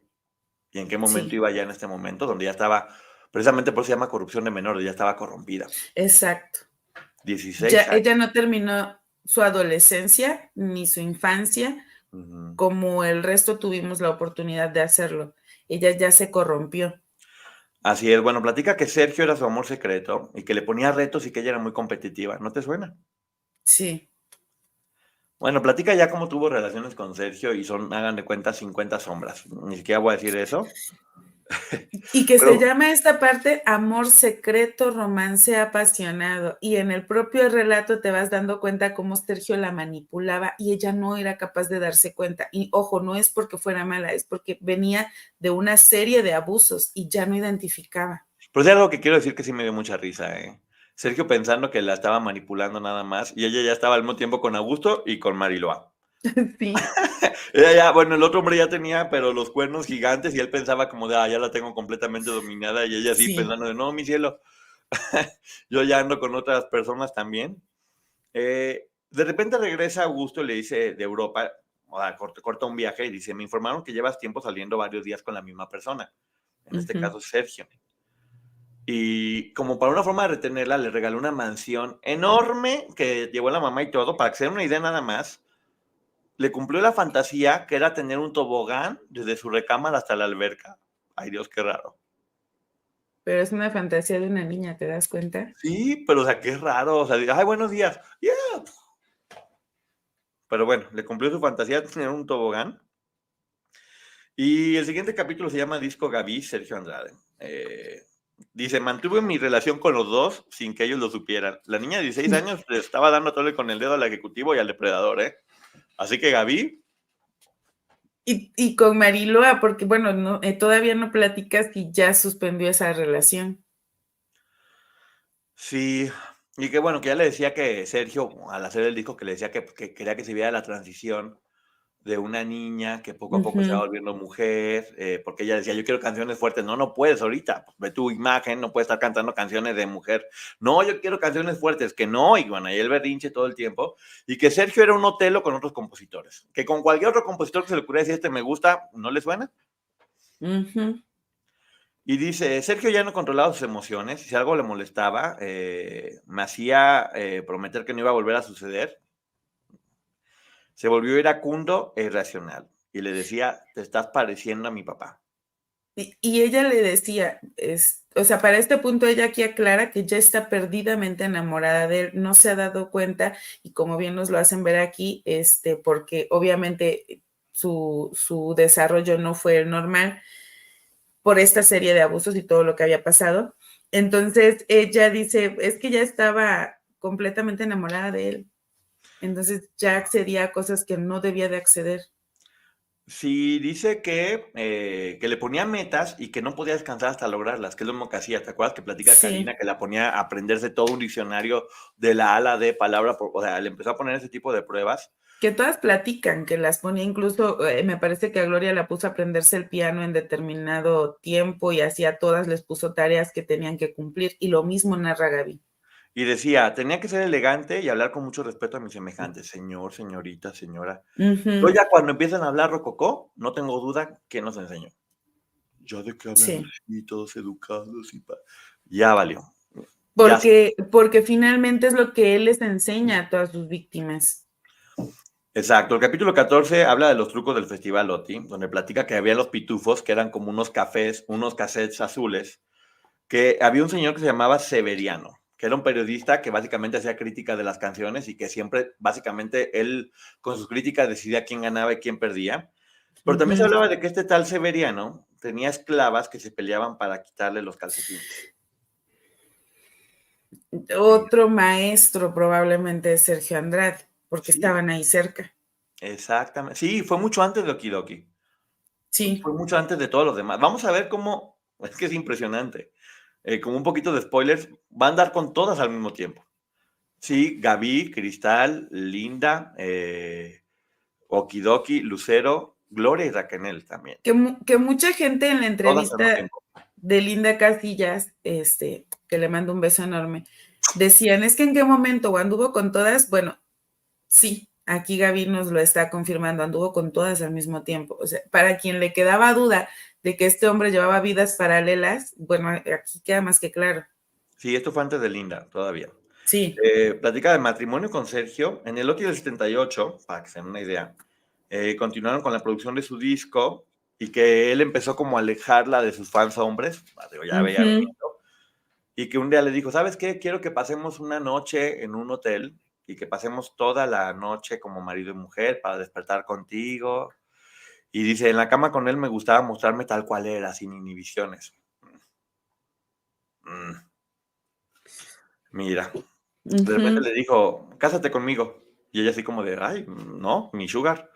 y en qué momento sí, iba ya en este momento, donde ya estaba precisamente por eso se llama corrupción de menores, ya estaba corrompida. exacto. 16 Ya años. ella no terminó su adolescencia ni su infancia Ujú. como el resto tuvimos la oportunidad de hacerlo. Ella ya se corrompió. Así es, bueno, platica que Sergio era su amor secreto y que le ponía retos y que ella era muy competitiva, ¿no te suena? Sí. Bueno, platica ya cómo tuvo relaciones con Sergio y son, hagan de cuenta, 50 sombras. Ni siquiera voy a decir eso, Y que se pero llama esta parte amor secreto, romance apasionado. Y en el propio relato te vas dando cuenta cómo Sergio la manipulaba y ella no era capaz de darse cuenta. Y ojo, no es porque fuera mala, es porque venía de una serie de abusos y ya no identificaba. es algo que quiero decir que sí me dio mucha risa, ¿eh? Sergio pensando que la estaba manipulando nada más y ella ya estaba al mismo tiempo con Augusto y con Mariloa. Sí, Ella ya, bueno, el otro hombre ya tenía, pero los cuernos gigantes y él pensaba como de, ya la tengo completamente dominada y ella así sí. pensando de, no, mi cielo, yo ya ando con otras personas también. De repente regresa Augusto y le dice de Europa, o sea, corta un viaje y dice, me informaron que llevas tiempo saliendo varios días con la misma persona, en este Ujú. caso Sergio. Y como para una forma de retenerla, le regaló una mansión enorme que llevó la mamá y todo, para que se den una idea nada más. Le cumplió la fantasía que era tener un tobogán desde su recámara hasta la alberca. Ay Dios, qué raro. Pero es una fantasía de una niña, ¿te das cuenta? Sí, pero o sea, qué raro. O sea, ay, buenos días. Yeah. Pero bueno, le cumplió su fantasía de tener un tobogán. Y el siguiente capítulo se llama Disco Gaby, Sergio Andrade. Dice, mantuve mi relación con los dos sin que ellos lo supieran. La niña de 16 años le estaba dando tole con el dedo al ejecutivo y al depredador, ¿eh? Así que Gaby, Y con Mariloa, porque bueno, no, todavía no platicas y ya suspendió esa relación. sí. Y que bueno, que ya le decía que Sergio, al hacer el disco, que le decía que quería que se viera la transición de una niña que poco a poco se va Ujú, volviendo mujer, porque ella decía, yo quiero canciones fuertes. No, no puedes ahorita, pues, ve tu imagen, no puedes estar cantando canciones de mujer. No, yo quiero canciones fuertes, que no, y bueno, ahí el berrinche todo el tiempo. Y que Sergio era un Otelo con otros compositores, que con cualquier otro compositor que se le ocurriera decir, este me gusta, ¿no le suena? ujú. Y dice, Sergio ya no controlaba sus emociones, y si algo le molestaba, me hacía prometer que no iba a volver a suceder. Se volvió iracundo e irracional. Y le decía, te estás pareciendo a mi papá. Y ella le decía, o sea, para este punto ella aquí aclara que ya está perdidamente enamorada de él, no se ha dado cuenta y como bien nos lo hacen ver aquí, porque obviamente su desarrollo no fue el normal por esta serie de abusos y todo lo que había pasado. Entonces ella dice, es que ya estaba completamente enamorada de él, entonces ya accedía a cosas que no debía de acceder. Sí, dice que le ponía metas y que no podía descansar hasta lograrlas, que es lo mismo que hacía. ¿Te acuerdas que platica Karina Sí, que la ponía a aprenderse todo un diccionario de la A a la D, palabra por, o sea, le empezó a poner ese tipo de pruebas? que todas platican, que las ponía incluso, me parece que a Gloria la puso a aprenderse el piano en determinado tiempo y así a todas les puso tareas que tenían que cumplir y lo mismo narra Gaby. Y decía, tenía que ser elegante y hablar con mucho respeto a mis semejantes. Señor, señorita, señora. Yo Ujú, ya cuando empiezan a hablar rococó, no tengo duda que nos enseñó. Ya de que hablan sí, así, todos educados y ya valió. Ya porque finalmente es lo que él les enseña a todas sus víctimas. exacto. El capítulo 14 habla de los trucos del Festival OTI, donde platica que había los pitufos, que eran como unos cafés, unos cassettes azules, que había un señor que se llamaba Severiano, que era un periodista que básicamente hacía crítica de las canciones y que siempre, básicamente, él con sus críticas decidía quién ganaba y quién perdía. Pero también se Ujú. hablaba de que este tal Severiano tenía esclavas que se peleaban para quitarle los calcetines. Otro maestro probablemente es Sergio Andrade, porque Sí, estaban ahí cerca. exactamente. Sí, fue mucho antes de Okidoki. Sí, Fue mucho antes de todos los demás. Vamos a ver cómo, es que es impresionante. como un poquito de spoilers, va a andar con todas al mismo tiempo. Sí, Gaby, Cristal, Linda, Okidoki, Lucero, Gloria y Raquel también. Que mucha gente en la Todas al mismo entrevista tiempo. de Linda Casillas, que le mando un beso enorme, decían, es que en qué momento o anduvo con todas, bueno, sí, aquí Gaby nos lo está confirmando, anduvo con todas al mismo tiempo. O sea, para quien le quedaba duda de que este hombre llevaba vidas paralelas, bueno, aquí queda más que claro. Sí, esto fue antes de Linda, todavía. Sí. Platica de matrimonio con Sergio. En el Loki del 78, para que se den una idea, continuaron con la producción de su disco y que él empezó como a alejarla de sus fans hombres, digo, ya veía Ujú. venido, y que un día le dijo, ¿sabes qué? Quiero que pasemos una noche en un hotel y que pasemos toda la noche como marido y mujer para despertar contigo. Y dice, en la cama con él me gustaba mostrarme tal cual era, sin inhibiciones. Mm, mira, de repente Ujú. le dijo, cásate conmigo. Y ella así como de, ay, no, mi sugar,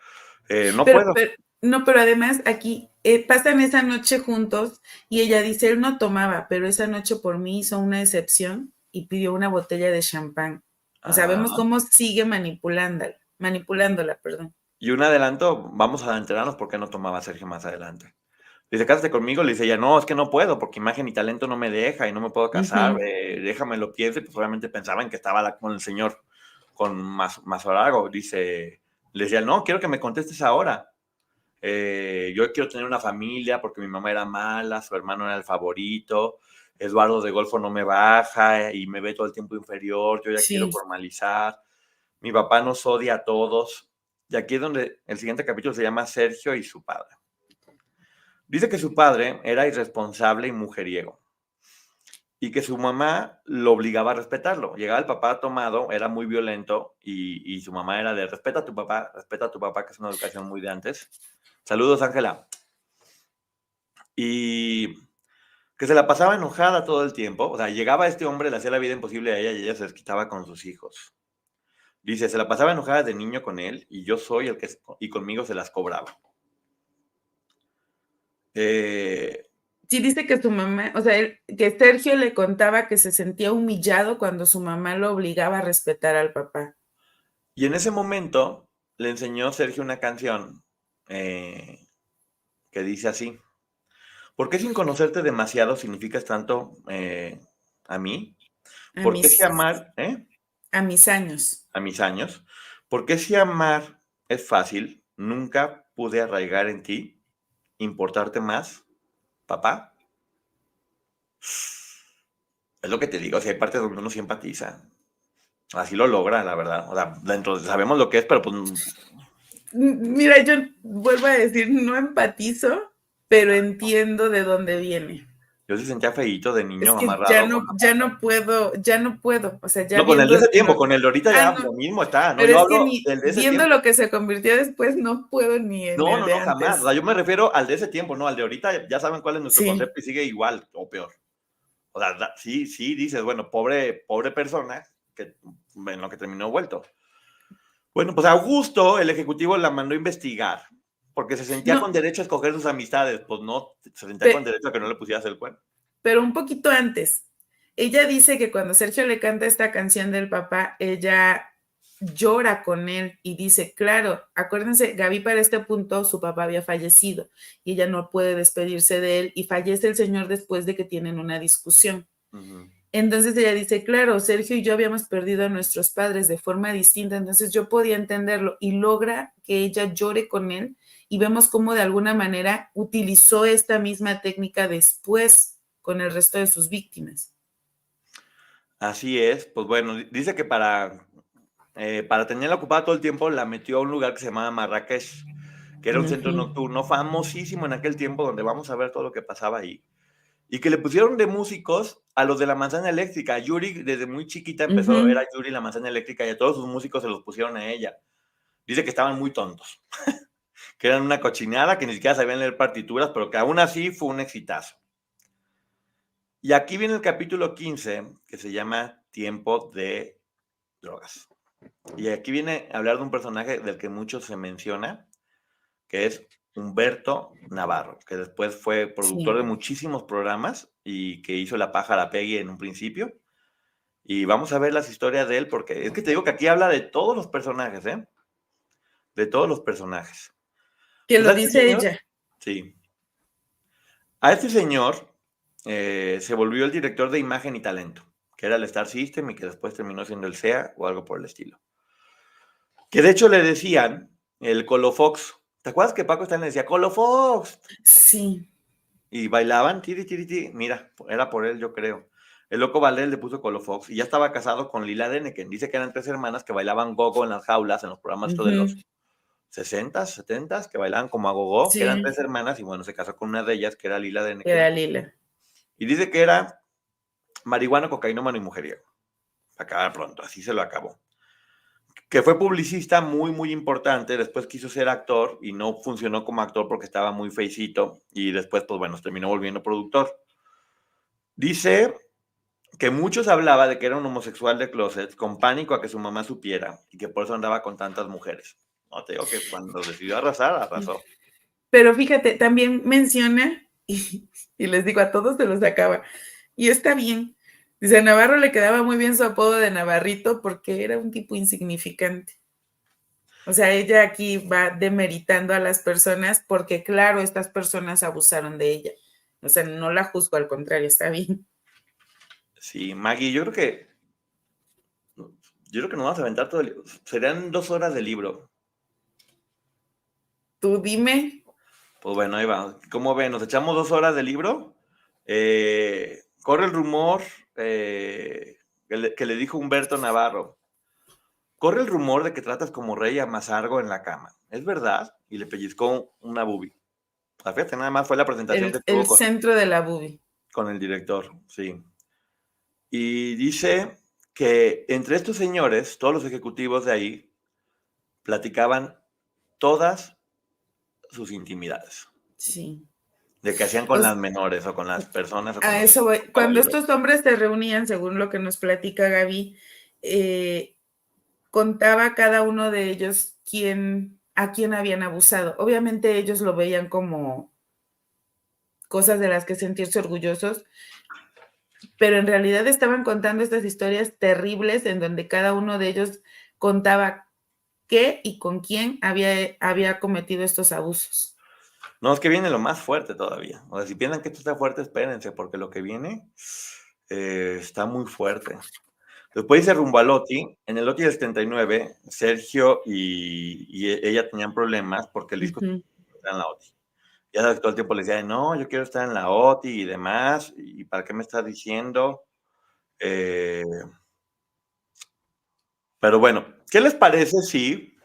no Pero, puedo. pero, no, pero además aquí pasan esa noche juntos y ella dice, él no tomaba, pero esa noche por mí hizo una excepción y pidió una botella de champán. O sea, vemos Ah, cómo sigue manipulándola, perdón. y un adelanto, vamos a enterarnos por qué no tomaba Sergio más adelante. Dice, cásate conmigo, le dice ella, no, es que no puedo, porque imagen y talento no me deja y no me puedo casar, Ujú. déjame lo pienso, y pues obviamente pensaban que estaba con el señor, con Mazorago, dice, le decía, no, quiero que me contestes ahora, yo quiero tener una familia porque mi mamá era mala, su hermano era el favorito, Eduardo de Golfo no me baja y me ve todo el tiempo inferior, yo ya quiero Sí. formalizar, mi papá nos odia a todos, y aquí es donde el siguiente capítulo se llama Sergio y su padre. Dice que su padre era irresponsable y mujeriego y que su mamá lo obligaba a respetarlo. Llegaba el papá tomado, era muy violento y su mamá era de respeta a tu papá, que es una educación muy de antes. Saludos, Ángela. Y que se la pasaba enojada todo el tiempo. O sea, llegaba este hombre, le hacía la vida imposible a ella y ella se desquitaba con sus hijos. Dice, se la pasaba enojada de niño con él y yo soy el que, y conmigo se las cobraba. Eh, Sí, dice que su mamá, o sea, que Sergio le contaba que se sentía humillado cuando su mamá lo obligaba a respetar al papá. y en ese momento le enseñó Sergio una canción eh, que dice así, ¿por qué sin conocerte demasiado significas tanto a mí? A ¿Por qué si mis, amar, a mis años. a mis años? ¿Por qué si amar es fácil, nunca pude arraigar en ti, importarte más, papá? Es lo que te digo, si hay partes donde uno sí empatiza. Así lo logra, la verdad. O sea, dentro sabemos lo que es, pero pues Mira, yo vuelvo a decir, no empatizo, pero entiendo de dónde viene. yo sí sentía feíto de Es niño que amarrado con la pata. ya no puedo, o sea, ya No, con el de viendo ese tiempo, lo, con el de ahorita ah, ya no, lo mismo está, ¿no? pero Yo es que hablo ni del de ese viendo tiempo. lo que se convirtió después, no puedo ni en No, el no, de no, jamás. O antes. sea, yo me refiero al de ese tiempo, no al de ahorita. Ya saben cuál es nuestro Sí, concepto y sigue igual o peor. O sea, sí, sí, dices, bueno, pobre persona que en lo que terminó vuelto. Bueno, pues Augusto, el ejecutivo, la mandó a investigar porque se sentía con no, derecho a escoger sus amistades. Pues no, se sentía con pe- derecho a que no le pusieras el cuerno. pero un poquito antes. Ella dice que cuando Sergio le canta esta canción del papá, ella llora con él y dice, claro, acuérdense, Gaby para este punto su papá había fallecido y ella no puede despedirse de él y fallece el señor después de que tienen una discusión. Ujú. Entonces ella dice, claro, Sergio y yo habíamos perdido a nuestros padres de forma distinta, entonces yo podía entenderlo y logra que ella llore con él y vemos cómo de alguna manera utilizó esta misma técnica después con el resto de sus víctimas. Así es, pues bueno, dice que para tenerla ocupada todo el tiempo la metió a un lugar que se llamaba Marrakech, que era un centro Ujú, nocturno famosísimo en aquel tiempo donde vamos a ver todo lo que pasaba ahí. Y que le pusieron de músicos a los de la manzana eléctrica. Yuri desde muy chiquita empezó, ujú. era Yuri la manzana eléctrica y a todos sus músicos se los pusieron a ella. Dice que estaban muy tontos, que eran una cochinada, que ni siquiera sabían leer partituras, pero que aún así fue un exitazo. Y aquí viene el capítulo 15, que se llama Tiempo de Drogas. Y aquí viene a hablar de un personaje del que mucho se menciona, que es Humberto Navarro, que después fue productor de Sí, muchísimos programas y que hizo La Pájara Peggy en un principio. Y vamos a ver las historias de él, porque es que te digo que aquí habla de todos los personajes, ¿eh? De todos los personajes. que Pues lo a este dice señor, ella. sí. A este señor se volvió el director de imagen y talento, que era el Star System y que después terminó siendo el SEA o algo por el estilo. Que de hecho le decían el Colofox. ¿Te acuerdas que Paco Stanley decía Colofox? Sí. Y bailaban, tiri, tiri, tiri. Mira, era por él, yo creo. El Loco Valdés le puso Colofox y ya estaba casado con Lila Deneken. Dice que eran 3 hermanas que bailaban gogo en las jaulas, en los programas estos de los Ujú, 60s, 70s, que bailaban como a gogo, que eran 3 sí, hermanas y bueno, se casó con una de ellas, que era Lila era Deneken. Lila. Y dice que era marihuana, cocainómano y mujeriego. Acabar pronto, así se lo acabó. Que fue publicista muy, muy importante. Después quiso ser actor y no funcionó como actor porque estaba muy feicito. Y después, pues bueno, terminó volviendo productor. Dice que muchos hablaba de que era un homosexual de closet con pánico a que su mamá supiera y que por eso andaba con tantas mujeres. No te digo que cuando decidió arrasar, arrasó. Pero fíjate, también menciona, y les digo, a todos se los acaba, y está bien. Dice, a Navarro le quedaba muy bien su apodo de Navarrito porque era un tipo insignificante. O sea, ella aquí va demeritando a las personas porque, claro, estas personas abusaron de ella. O sea, no la juzgo, al contrario, está bien. Sí, Maggie, yo creo que nos vamos a aventar todo el libro. Serían 2 horas de libro. Tú dime. Pues bueno, ahí va. ¿Cómo ven? ¿Nos echamos 2 horas de libro? Corre el rumor que le dijo Humberto Navarro. Corre el rumor de que tratas como rey a Mazargo en la cama. ¿Es verdad? Y le pellizcó una boobie. Fíjate, nada más fue la presentación que tuvo El con, centro de la bubi. con el director, sí. Y dice que entre estos señores, todos los ejecutivos de ahí, platicaban todas sus intimidades. Sí. De que hacían con O las menores o con las personas o con a los eso voy. Cuando caballeros. estos hombres se reunían, según lo que nos platica Gaby, contaba cada uno de ellos a quién habían abusado. Obviamente ellos lo veían como cosas de las que sentirse orgullosos, pero en realidad estaban contando estas historias terribles en donde cada uno de ellos contaba qué y con quién había cometido estos abusos. No, es que viene lo más fuerte todavía. O sea, si piensan que esto está fuerte, espérense, porque lo que viene está muy fuerte. Después dice rumbo a Loti. En el Loti del 79, Sergio y ella tenían problemas porque el disco Ujú. estaba en la OTI. Ya sabes que todo el tiempo le decía, no, yo quiero estar en la OTI y demás. ¿Y para qué me estás diciendo? Eh, pero bueno, ¿qué les parece si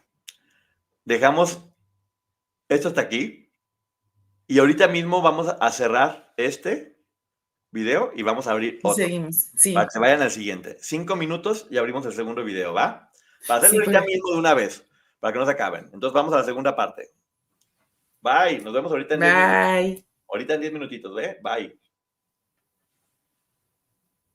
dejamos esto hasta aquí? Y ahorita mismo vamos a cerrar este video y vamos a abrir Y otro. seguimos. Para que Sí, se vayan al siguiente. 5 minutos y abrimos el segundo video, ¿va? Para hacerlo sí, ahorita mismo de una vez, para que no se acaben. Entonces vamos a la segunda parte. Bye, nos vemos ahorita en 10 minutos. bye. Ahorita en 10 minutitos, ¿ve? Bye.